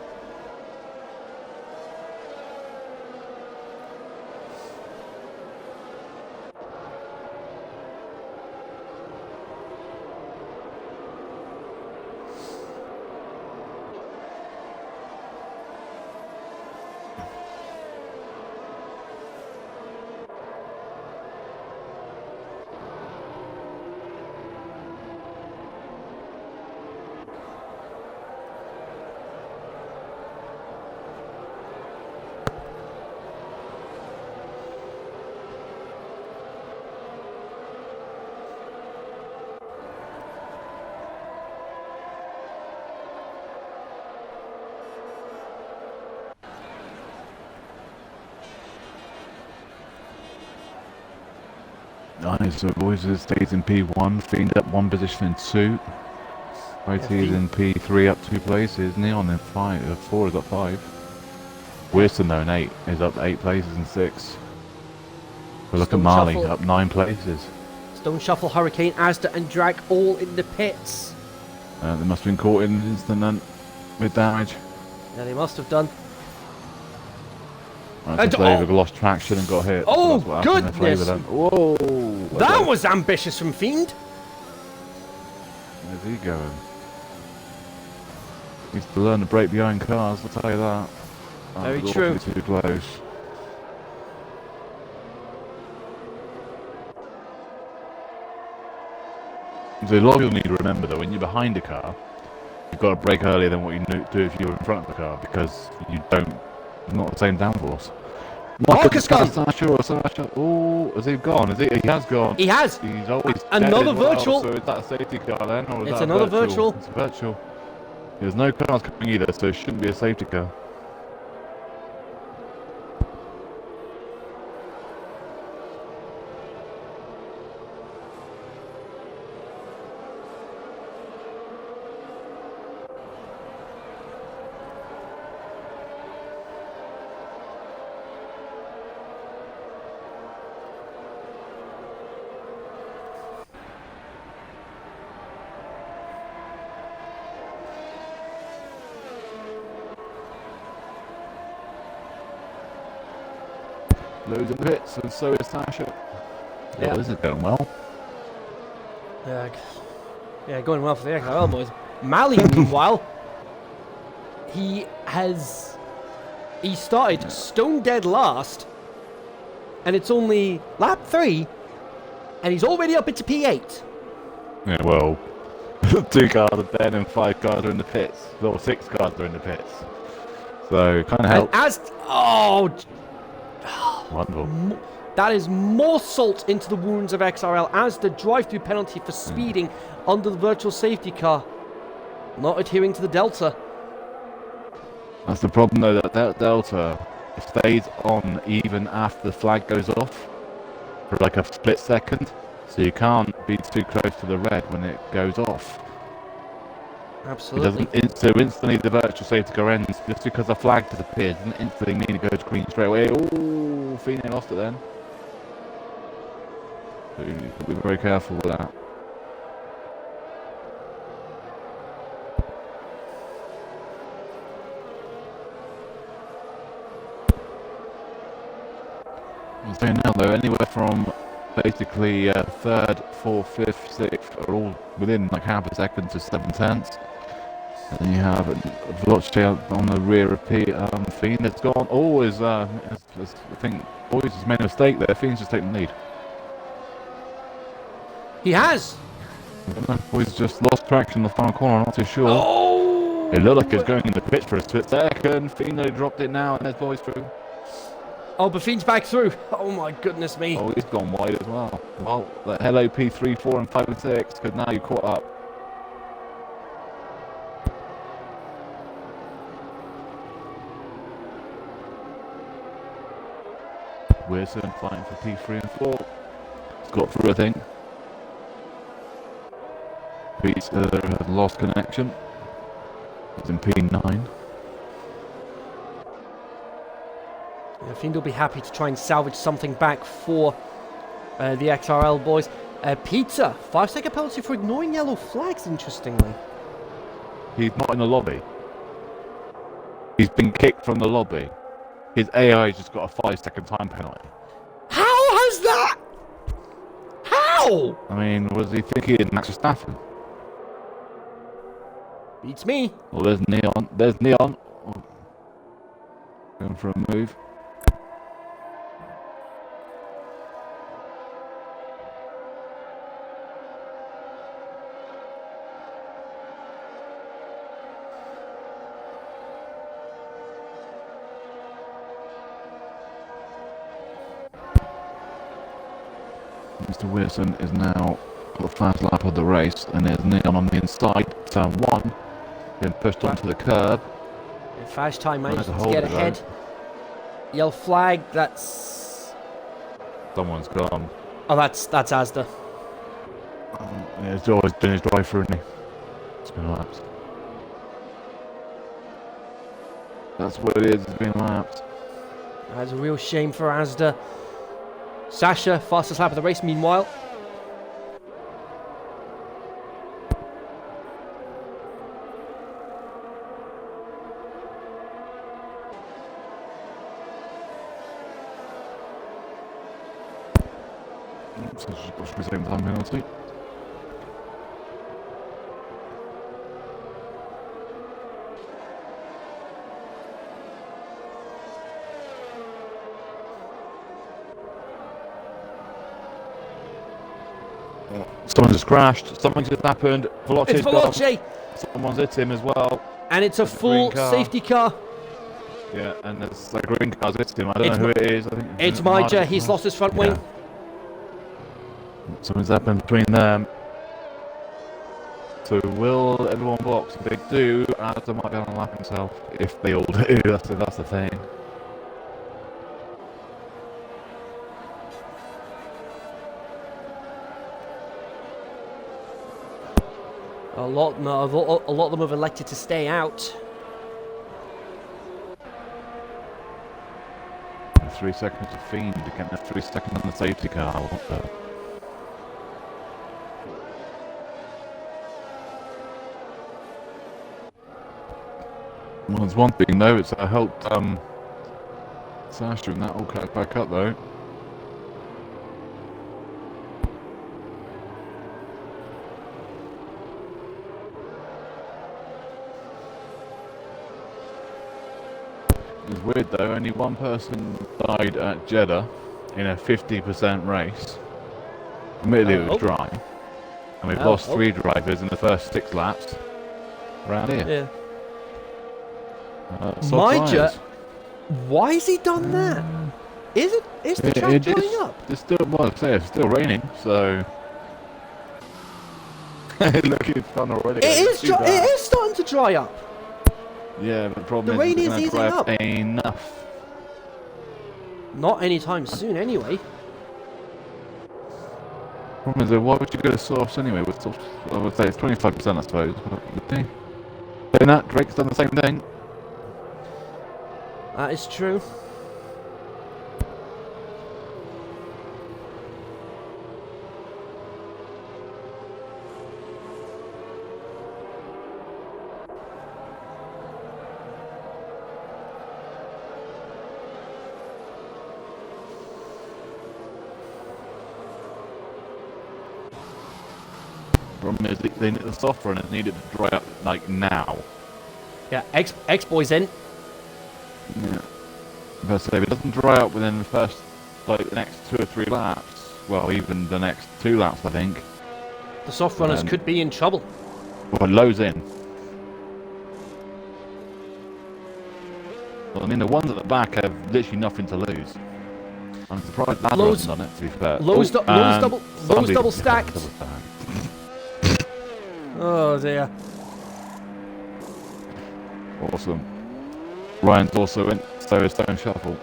Nice, so Boys stays in P1, Fiend up 1 position in 2. IT is in P3 up 2 places, Neon in 4 is up 5. Wilson though in 8 is up 8 places in 6. But look at Marley, Shuffle. up 9 places. Stone Shuffle, Hurricane, Asda and Drag all in the pits. They must have been caught in an instant then, with damage. Yeah, they must have done. Right, Flavor lost traction and got hit. Oh, so goodness! Whoa! That was ambitious from Fiend. Where's he going? Needs to learn to brake behind cars, I'll tell you that. Very was true. awfully too close. So a lot of people need to remember though, when you're behind a car, you've got to brake earlier than what you do if you were in front of the car, because you don't, not the same downforce. Marcus gone! Sasha. Oh, has he gone? He has gone. He has! He's always Another dead as well, virtual. so is that a safety car then? Or is It's that another a virtual. It's a virtual. There's no cars coming either, so it shouldn't be a safety car. Loads of pits, and so is Sasha. Yeah. Oh, this is going well. Yeah, going well for the XRL boys. Mali, meanwhile, he started stone dead last, and it's only lap 3, and he's already up into P8. Yeah, well, 2 cars are dead and 5 cars are in the pits. Well, 6 cars are in the pits. So, kind of helps. Wonderful. That is more salt into the wounds of XRL as the drive-through penalty for speeding under the virtual safety car. Not adhering to the Delta. That's the problem though, that Delta stays on even after the flag goes off for like a split second. So you can't be too close to the red when it goes off. Absolutely. So instantly the virtual safety car ends just because the flag disappears, doesn't instantly mean it goes green straight away. Oh, Phoenix lost it then. So you need to be very careful with that. I'm saying now though, anywhere from basically 3rd, 4th, 5th, 6th are all within like half a second to 7/10. And then you have Veloce on the rear of Fiend. It's gone. Oh, I think Boys has made a mistake there. Fiend's just taking the lead. He has. Boys just lost traction in the final corner. I'm not too sure. Oh! It looked like it's going in the pitch for a split second. Fiend nearly dropped it now, and there's Boys through. Oh, but Fiend's back through. Oh my goodness me. Oh, he's gone wide as well. Well, hello P3, 4 and 5 and 6, because now you're caught up. Wilson fighting for P3 and 4. He's got through, I think. Peter has lost connection. He's in P9. Yeah, Fiend will be happy to try and salvage something back for the XRL boys. Peter, 5-second penalty for ignoring yellow flags, interestingly. He's not in the lobby. He's been kicked from the lobby. His AI just got a 5-second time penalty. How has that? How? I mean, was he thinking he didn't match Verstappen? Beats me. Well, there's Neon. There's Neon. Oh. Going for a move. Mr. Wilson is now got the fast lap of the race, and there's Neon on the inside, turn 1, being pushed onto the curb. Fast time managed to hold get it, ahead. Yellow flag, that's... Someone's gone. Oh, that's Asda. Yeah, it's always been his drive-through, isn't he? It's been laps. That's what it is, it's been laps. That's a real shame for Asda. Sasha, fastest lap of the race, meanwhile. So she's got the same time penalty. Someone just crashed, something just happened, It's Veloce! Someone's hit him as well. And it's a full safety car. Yeah, and there's a green car's hit him, I don't know who it is. I think it's Maja, he's lost his front wing. Something's happened between them. So will everyone box? If they do, Adam might be on a lap himself. If they all do, that's the thing. A lot of them have elected to stay out. 3 seconds to Fiend to get that 3 seconds on the safety car. I want that. Well, there's one thing though, it's I helped Sasha and that all cut back up though. It's weird though, only one person died at Jeddah in a 50% race. Admittedly it was dry. And we've lost 3 drivers in the first 6 laps around here. Yeah. Maja, why has he done that? Is the track drying up? It's still, well, it's still raining, so looking fun already. It is starting to dry up. Yeah, but the problem the rain is easing up. Enough. Not anytime soon, anyway. Problem is, why would you go to softs anyway? With softs, I would say it's 25%, I suppose. But doing that, Drake's done the same thing. That is true. Problem is, the soft run is needed to dry up like now. Yeah, X-Boy's in. Yeah. But if it doesn't dry up within the first, like the next 2 or 3 laps, well, even the next 2 laps, I think. The soft runners could be in trouble. Well, Low's in. Well, I mean, the ones at the back have literally nothing to lose. I'm surprised that hasn't done it, to be fair. Low's double stacked. Oh dear. Awesome. Ryan's also in, so is Stone Shuffle.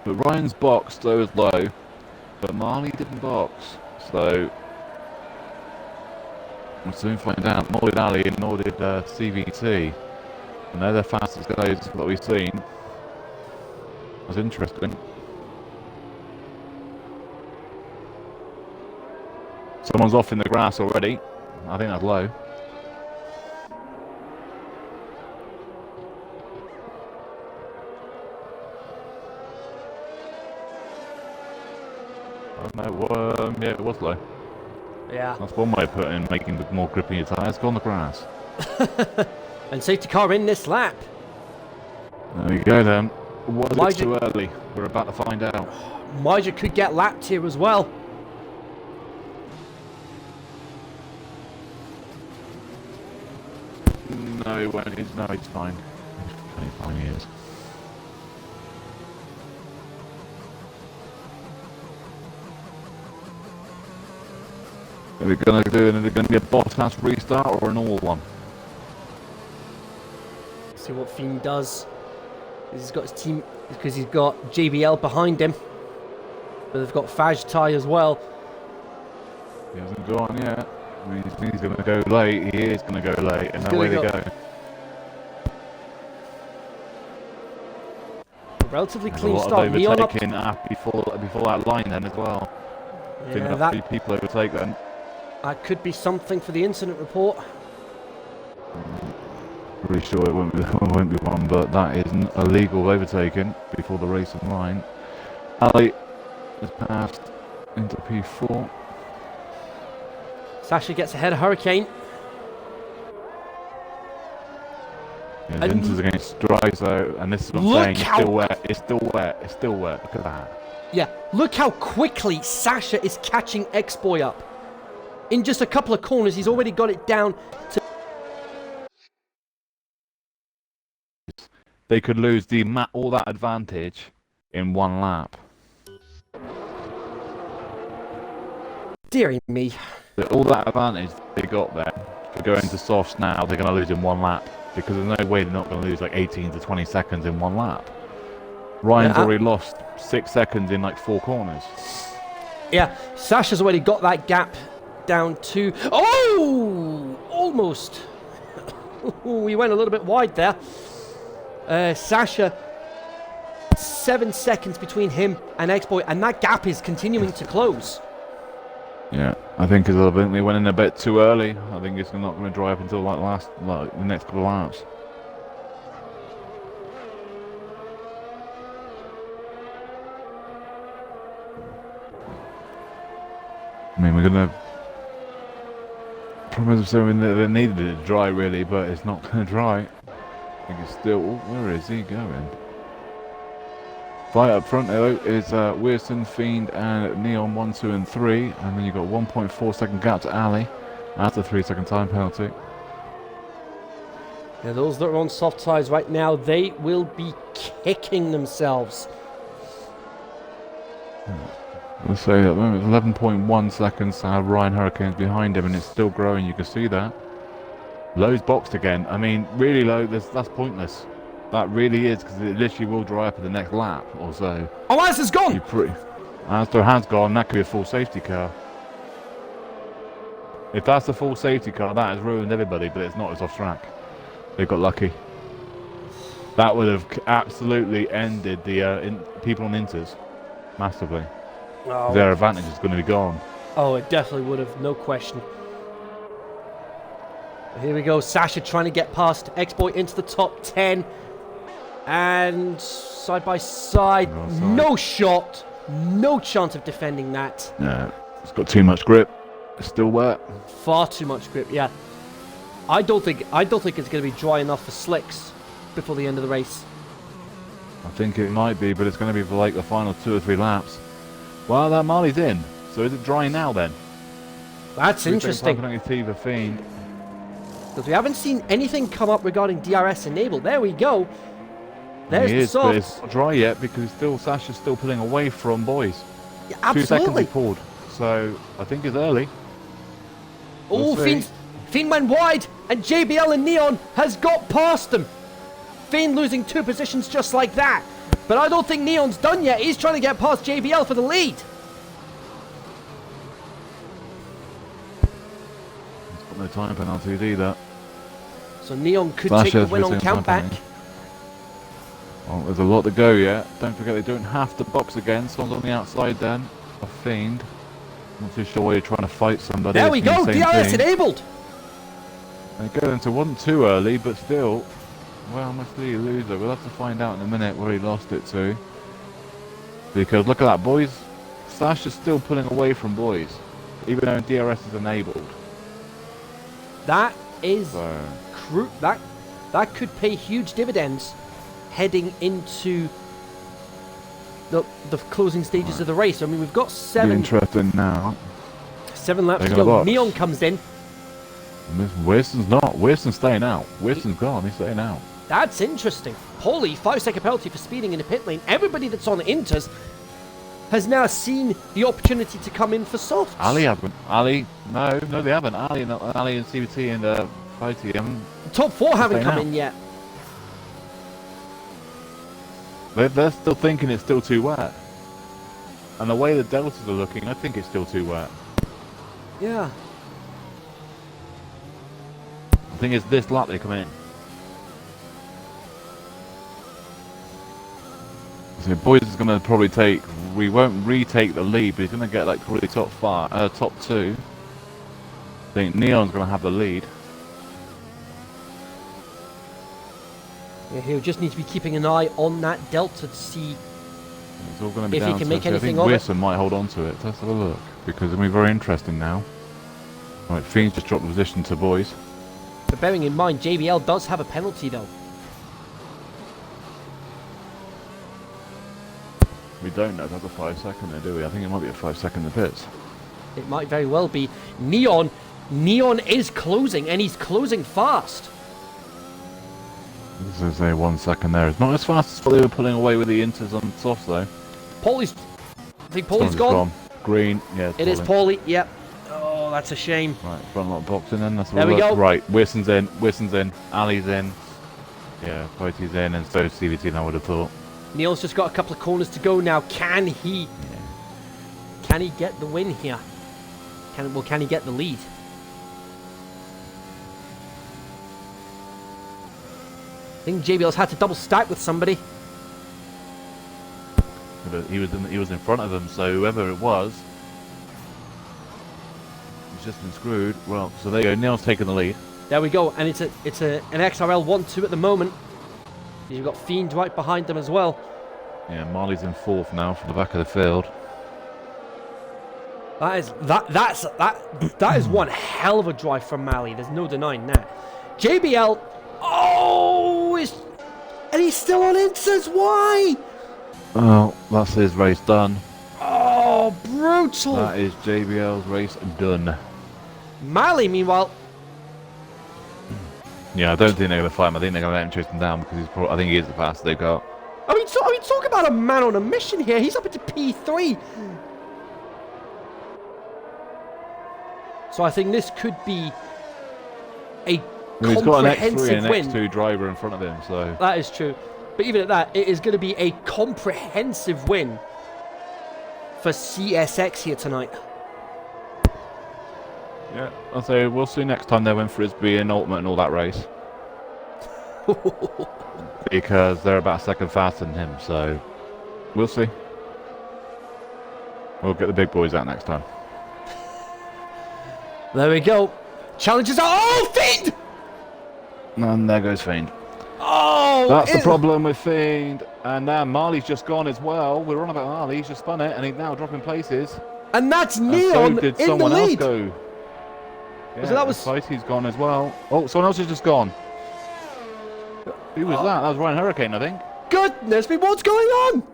But Ryan's box, so is Low, but Marley didn't box, so we'll soon find out. Nor did Ali, and nor did CVT, and they're the fastest guys that we've seen. That's interesting. Someone's off in the grass already. I think that's Low. Oh no, yeah, it was Low. Yeah. That's one way of making the more grippy your tyres. Go on the grass. And safety car in this lap. There we go then. Was it too early? We're about to find out. Maja could get lapped here as well. No, he won't. No, he's fine. He's fine, he is. Are we going to do? Is it going to be a Bottas restart or an all one? See what Fiend does. He's got his team, because he's got JBL behind him. But they've got Fajtai as well. He hasn't gone yet. He's going to go late. He is going to go late, and away they go. Relatively There's clean a lot start. of Neon up before that line then as well. I think yeah, that 3 people overtake then. That could be something for the incident report. Pretty sure it won't be one, but that is an illegal overtaking before the racing line. Ali has passed into P4. Sasha gets ahead of Hurricane. Yeah, Vince's against Dries though, and this is what I'm saying, it's still wet, it's still wet, it's still wet, look at that. Yeah, look how quickly Sasha is catching X-Boy up. In just a couple of corners, he's already got it down to... They could lose all that advantage in 1 lap. Deary me. All that advantage they got there, to go into softs now, they're going to lose in 1 lap. Because there's no way they're not going to lose like 18 to 20 seconds in 1 lap. Ryan's already lost 6 seconds in like 4 corners. Yeah, Sasha's already got that gap down to... Oh! Almost. We went a little bit wide there. Sasha, 7 seconds between him and X-Boy, and that gap is continuing to close. Yeah, I think they went in a bit too early. I think it's not going to dry up until like the next couple of laps. I mean, we're going to... Problem is, saying that they needed it to dry really, but it's not going to dry. I think it's still... Oh, where is he going? Right up front though is Weirson, Fiend and Neon 1, 2 and 3, and then you've got 1.4 second gap to Ali after 3 second time penalty. Yeah, those that are on soft tyres right now, they will be kicking themselves. Let's say at the moment it's 11.1 seconds to have Ryan Hurricanes behind him, and it's still growing, you can see that. Low's boxed again, I mean really low, that's pointless. That really is, because it literally will dry up in the next lap or so. Oh, Astor's gone! Astor has gone, that could be a full safety car. If that's a full safety car, that has ruined everybody, but it's not, it's off track. They got lucky. That would have absolutely ended the people on Inters massively. Oh. Their advantage is going to be gone. Oh, it definitely would have, no question. Here we go, Sasha trying to get past X-Boy into the top 10. And side by side, no shot, no chance of defending that. No, it's got too much grip. It's still wet. Far too much grip, yeah. I don't think it's going to be dry enough for slicks before the end of the race. I think it might be, but it's going to be for like the final 2 or 3 laps. Well, that Marley's in. So is it dry now then? That's interesting. Fiend. Because we haven't seen anything come up regarding DRS enable. There we go. There's the softs. But it's not dry yet because Sasha's still pulling away from boys. Yeah, absolutely. 2 seconds he pulled. So I think it's early. Oh, Fiend went wide, and JBL and Neon has got past them. Fiend losing 2 positions just like that. But I don't think Neon's done yet. He's trying to get past JBL for the lead. He's got no time penalties either. So Neon could take the win on countback. Well, there's a lot to go yet. Don't forget they don't have to box again. Someone's on the outside then. A Fiend. Not too sure why you're trying to fight somebody. There we go. DRS enabled. They go into 1 too early, but still. Well, must he lose it? We'll have to find out in a minute where he lost it to. Because look at that, boys. Sasha's still pulling away from boys, even though DRS is enabled. That is that could pay huge dividends heading into the closing stages of the race. I mean, we've got 7. Interesting now. 7 laps to go. Neon comes in. Wilson's not. Wilson's staying out. Wilson's gone. He's staying out. That's interesting. Holy 5-second penalty for speeding in the pit lane. Everybody that's on Inters has now seen the opportunity to come in for softs. Ali haven't. Ali, no, they haven't. Ali and CBT and Fighty haven't. Top 4 haven't come in yet. They're still thinking it's still too wet. And the way the deltas are looking, I think it's still too wet. Yeah. I think it's this lap they come in. So Boys is going to probably take, we won't retake the lead, but he's going to get like probably top 2. I think Neon's going to have the lead. Yeah, he'll just need to be keeping an eye on that delta to see It's all going to be if he down can to, make I anything think of it. Wilson might hold on to it. Let's have a look, because it'll be very interesting now. Right, Fiend's just dropped the position to Boys. But bearing in mind, JBL does have a penalty though. We don't know if that's a 5 second there, do we? I think it might be a 5 second in the pits. It might very well be. Neon is closing, and he's closing fast. This is a 1 second there. It's not as fast as what they were pulling away with the inters on softs though. I think Paulie's gone. Green, yeah. It is Paulie, yep. Oh, that's a shame. Right, front lot boxing then. That's there we go. Right, Wilson's in, Ali's in. Yeah, Poitie's in, and so is CVT, I would have thought. Neil's just got a couple of corners to go now. Can he get the win here? Can he get the lead? I think JBL's had to double stack with somebody. But he was in front of him, so whoever it was, he's just been screwed. Well, so there you go. Neil's taking the lead. There we go, and it's an XRL 1-2 at the moment. You've got Fiend right behind them as well. Yeah, Marley's in 4th now from the back of the field. That is one hell of a drive from Mali. There's no denying that. JBL, and he's still on inters. Why? Well, that's his race done. Oh, brutal. That is JBL's race done. Mali, meanwhile. Yeah, I don't think they're going to fight him. I think they're going to let him chase him down because I think he is the fastest they've got. I mean, talk about a man on a mission here. He's up into P3. So I think this could be a He's got an X3 comprehensive and an win. X2 driver in front of him, so... That is true. But even at that, it is going to be a comprehensive win for CSX here tonight. Yeah, I'll say we'll see next time they win Frisbee and Ultimate and all that race. Because they're about a second faster than him, so we'll see. We'll get the big boys out next time. There we go. Challenges are... Oh, Fiend! And there goes Fiend. Oh! That's the problem with Fiend. And now Marley's just gone as well. We're on about Marley. He's just spun it, and he's now dropping places. And that's Neon so did in someone the lead. Else go. Yeah, so that was... He's gone as well. Oh, someone else has just gone. Who was that? That was Ryan Hurricane, I think. Goodness me, what's going on?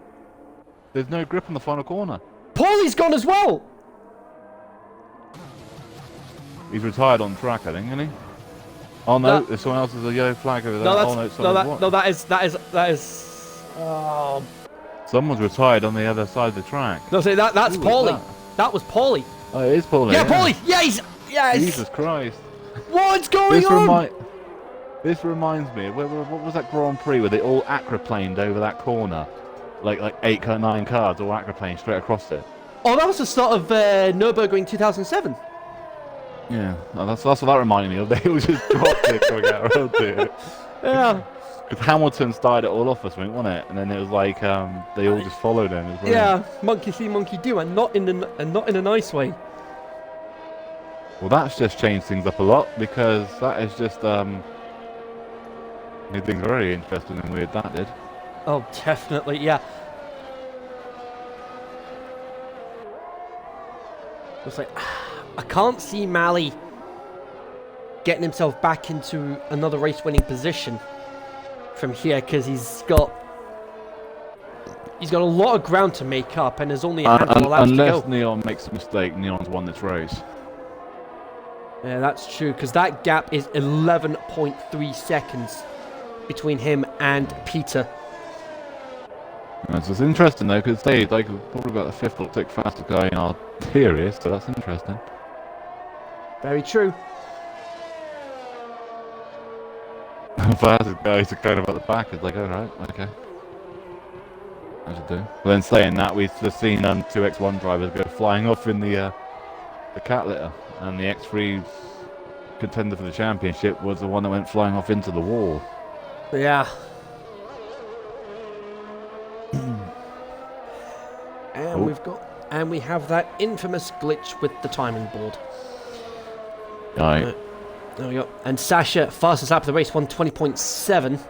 There's no grip on the final corner. Paulie's gone as well. He's retired on track, I think, isn't he? Oh no, there's someone else with a yellow flag over there. That is. Oh. Someone's retired on the other side of the track. No, say that's Paulie. That was Paulie. Oh, it is Paulie. Yeah, Paulie. Yes. Jesus Christ. What's going on? This reminds me. What was that Grand Prix where they all aquaplaned over that corner, like 8 or 9 cars all aquaplaned straight across it? Oh, that was the start of Nürburgring 2007. Yeah, that's what that reminded me of. They all just dropped it coming out around it. Yeah. Because Hamilton started it all off or something, wasn't it? And then it was like they all just followed him. Yeah, monkey see, monkey do, and not in a nice way. Well, that's just changed things up a lot because that is just made things very interesting and weird. That did. Oh, definitely, yeah. It's like I can't see Mali getting himself back into another race-winning position from here because he's got a lot of ground to make up, and there's only a handful of laps to go. Unless Neon makes a mistake, Neon's won this race. Yeah, that's true, because that gap is 11.3 seconds between him and Peter. It's interesting though, because they've probably got the 5th or 6th fastest guy in our series, so that's interesting. Very true. The fastest guys are kind of at the back. It's like, alright, okay. I should do. But then saying that, we've just seen 2X1 drivers go flying off in the cat litter, and the X3 contender for the championship was the one that went flying off into the wall. Yeah. And we have that infamous glitch with the timing board. Right. There we go. And Sasha, fastest lap of the race, 120.7.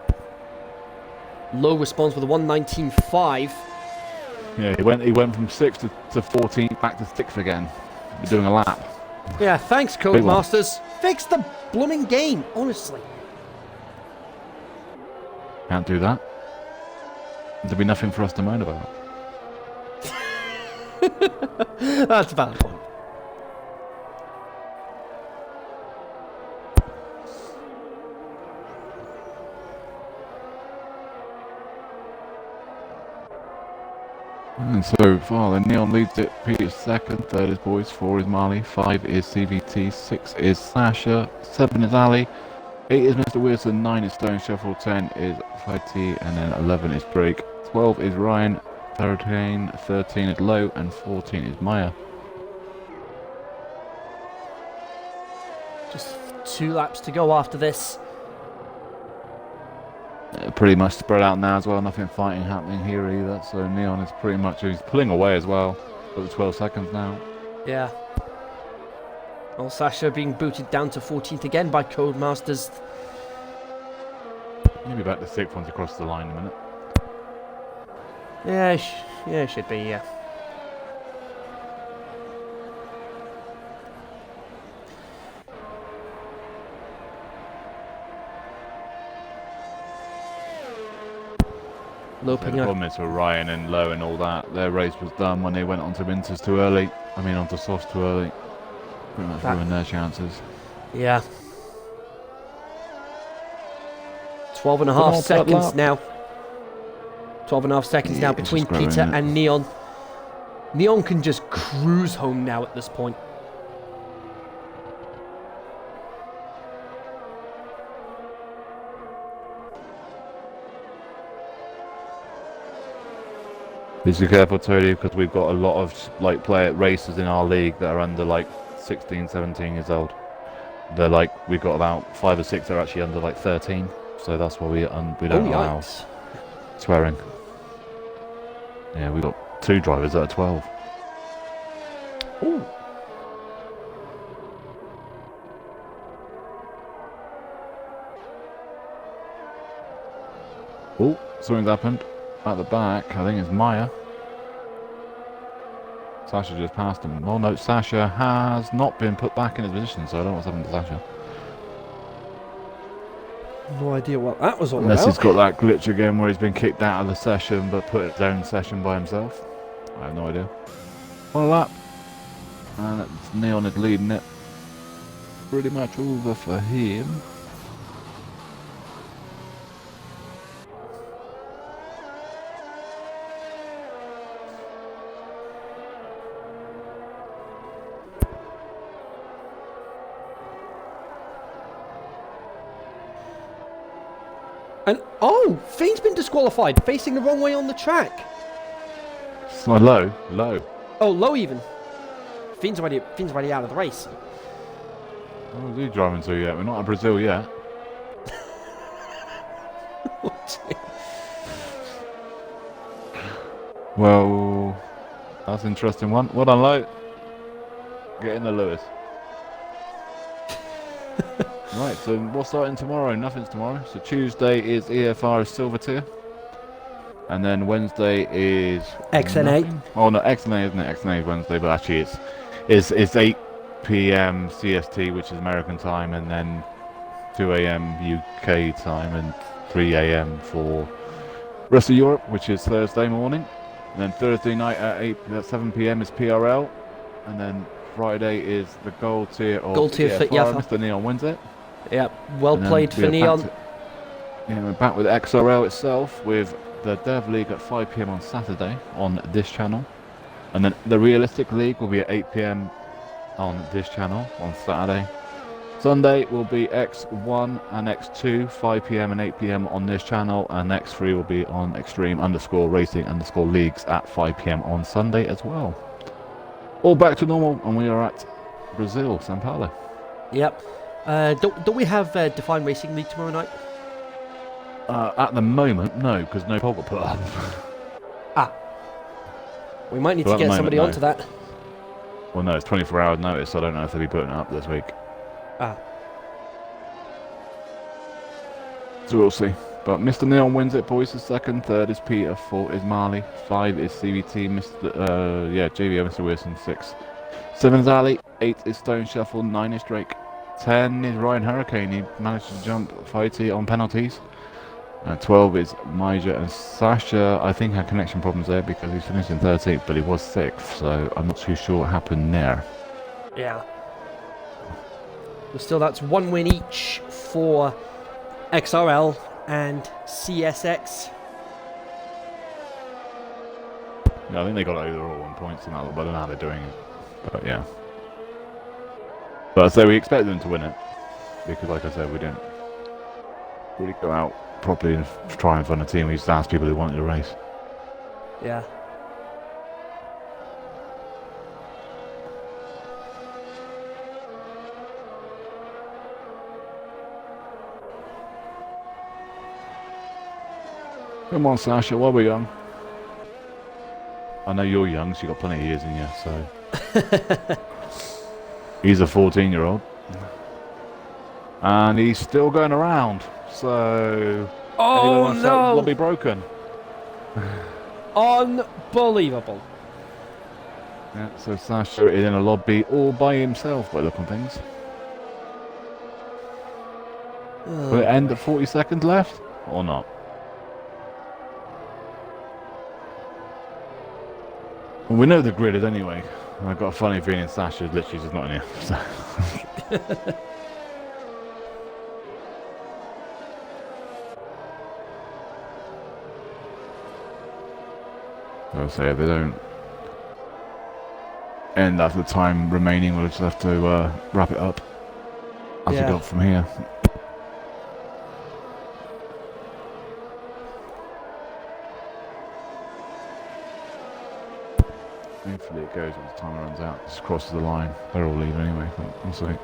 Low response with a 119.5. Yeah, he went from 6th to 14th, back to 6th again. You're doing a lap. Yeah, thanks, Codemasters. Fix the blooming game, honestly. Can't do that. There'll be nothing for us to moan about. That's a valid point. And so far, the Neon leads it. Peter's second, third is Boys, 4 is Marley, 5 is CVT, 6 is Sasha, 7 is Ali, 8 is Mr. Wilson, 9 is Stone Shuffle, 10 is Fighty, and then 11 is Break, 12 is Ryan, 13 is Low, and 14 is Maya. Just 2 laps to go after this. Pretty much spread out now as well, nothing fighting happening here either, so Neon is pretty much, he's pulling away as well, got the 12 seconds now. Yeah. Well, Sasha being booted down to 14th again by Codemasters. He'll be back to 6th once he crosses the line in a minute. Yeah, should be, yeah. The problem is for Ryan and Lowe and all that, their race was done when they went onto winters too early. I mean onto softs too early. Pretty much ruined their chances. Yeah. 12.5 seconds now. 12.5 seconds now between Peter and Neon. Neon can just cruise home now at this point. Be careful, Tony, because we've got a lot of racers in our league that are under 16, 17 years old. They're we've got about 5 or 6 that are actually under 13, so that's why we don't allow swearing. Yeah, we've got 2 drivers that are 12. Ooh. Oh, something's happened. At the back, I think it's Maya. Sasha just passed him. Oh no, Sasha has not been put back in his position, so I don't know what's happened to Sasha. No idea what that was all Unless about. he's got that glitch again where he's been kicked out of the session but put his own session by himself. I have no idea. One lap. And Neon is leading it. Pretty much over for him. And Fiend's been disqualified, facing the wrong way on the track. It's not low. Oh, Low even. Fiend's already out of the race. Where's he driving to yet? We're not at Brazil yet. Well, that's an interesting one. Well done, Low. Get in the Lewis. Right, so what's starting tomorrow? Nothing's tomorrow. So Tuesday is EFR Silver Tier. And then Wednesday is XNA. Nothing. Oh no, XNA isn't it? XNA is Wednesday, but actually it's 8 PM CST, which is American time, and then 2 AM UK time, and 3 AM for rest of Europe, which is Thursday morning. And then Thursday night at 7 PM is PRL, and then Friday is the gold tier of Gold tier for Mr. Neon wins it. Yeah, well played for Neon. We're back with XRL itself with the Dev League at 5 PM on Saturday on this channel, and then the Realistic League will be at 8 PM on this channel on Saturday, Sunday will be X1 and X2, 5 p.m. and 8 p.m. on this channel, and X3 will be on Extreme_Racing_Leagues at 5 p.m. on Sunday as well. All back to normal, and we are at Brazil, São Paulo. Yep. Don't we have Define Racing League tomorrow night? At the moment, no, because no poll got put up. We might need Well, to get somebody no. onto that. Well, no, it's 24 hours notice, so I don't know if they'll be putting it up this week. So we'll see. But Mr. Neon wins it, boys is second, third is Peter, fourth is Marley, 5 is CVT, JVO, Mr. Wilson, 6. 7 is Ali, 8 is Stone Shuffle, 9 is Drake, 10 is Ryan Hurricane, he managed to jump Fighty on penalties. 12 is Major, and Sasha, I think, had connection problems there because he's finished in 13th, but he was 6th, so I'm not too sure what happened there. Yeah. But still, that's 1 win each for XRL and CSX. Yeah, I think they got it overall on points and that, but I don't know how they're doing it. But yeah. But I'd say we expect them to win it, because like I said, we didn't really go out properly and try and fund a team. We used to ask people who wanted to race. Yeah. Come on, Sasha, while we're young. I know you're young, so you've got plenty of years in you, so. He's a 14-year-old. And he's still going around, so. Oh no! Will be broken. Unbelievable. Yeah, so Sasha is in a lobby all by himself by looking things. Will it end at 40 seconds left or not? Well, we know the grid is anyway. I've got a funny feeling Sasha's literally just not in here. So. I'll say if they don't end after the time remaining, we'll just have to wrap it up as we go from here. Hopefully it goes when the timer runs out, just crosses the line. They're all leaving anyway, but we'll see.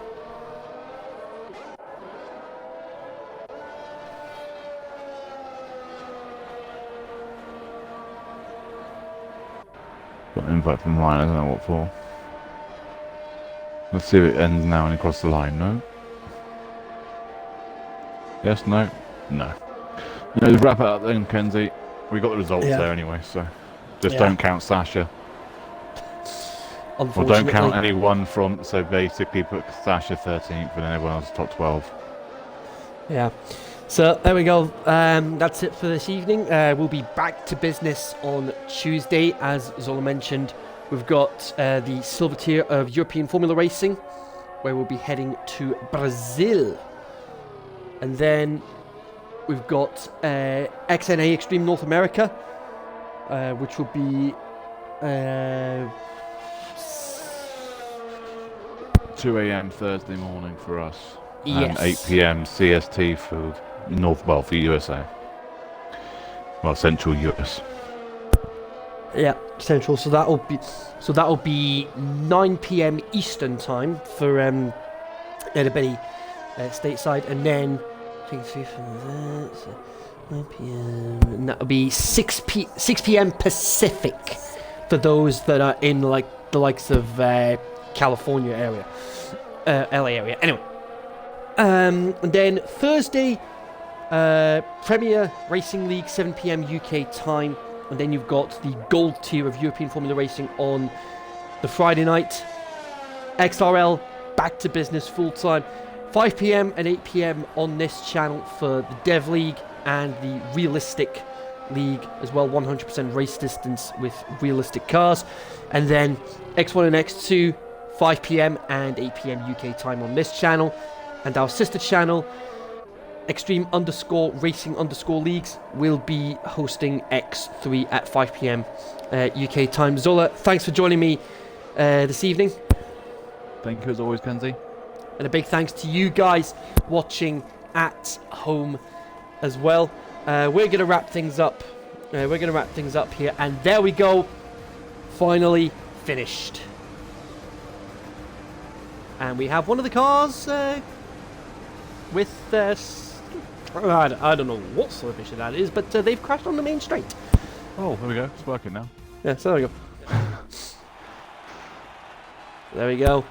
Got an invite from Ryan, I don't know what for. Let's see if it ends now and it crosses the line. No? Yes, no? No. Just wrap it up then, Kenzie. We got the results there anyway, so just don't count Sasha. Or don't count anyone from, so basically put Sasha 13th and then everyone else top 12. Yeah. So there we go. That's it for this evening. We'll be back to business on Tuesday. As Zola mentioned, we've got the silver tier of European Formula Racing, where we'll be heading to Brazil. And then we've got XNA Extreme North America, which will be 2 a.m. Thursday morning for us. Yes. And 8 p.m. CST for for USA. Well, Central US. Yeah, Central. So that'll be 9 p.m. Eastern time for everybody stateside, and then I think 3 from that. So 9 p.m. and that'll be 6 p.m. Pacific for those that are in like the likes of California area, LA area. Anyway, and then Thursday, Premier Racing League, 7 p.m. UK time, and then you've got the gold tier of European Formula Racing on the Friday night. XRL back to business full time, 5 p.m. and 8 p.m. on this channel for the Dev League and the Realistic League as well, 100% race distance with realistic cars, and then X1 and X2, 5 p.m. and 8 p.m. UK time on this channel, and our sister channel, Extreme_Racing_Leagues, will be hosting X3 at 5 p.m. UK time. Zola, thanks for joining me this evening. Thank you as always, Kenzie. And a big thanks to you guys watching at home as well. We're going to wrap things up. Here, and there we go. Finally finished. And we have one of the cars with I don't know what sort of issue that is, but they've crashed on the main straight. Oh, there we go. It's working now. Yeah, so there we go. There we go.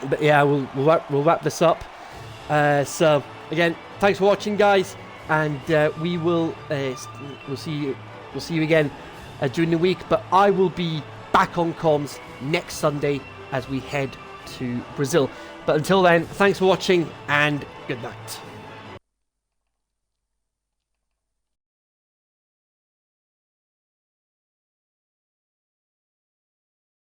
But yeah, we'll wrap this up. So again, thanks for watching, guys, and we'll see you again during the week. But I will be back on comms next Sunday as we head to Brazil. But until then, thanks for watching and good night.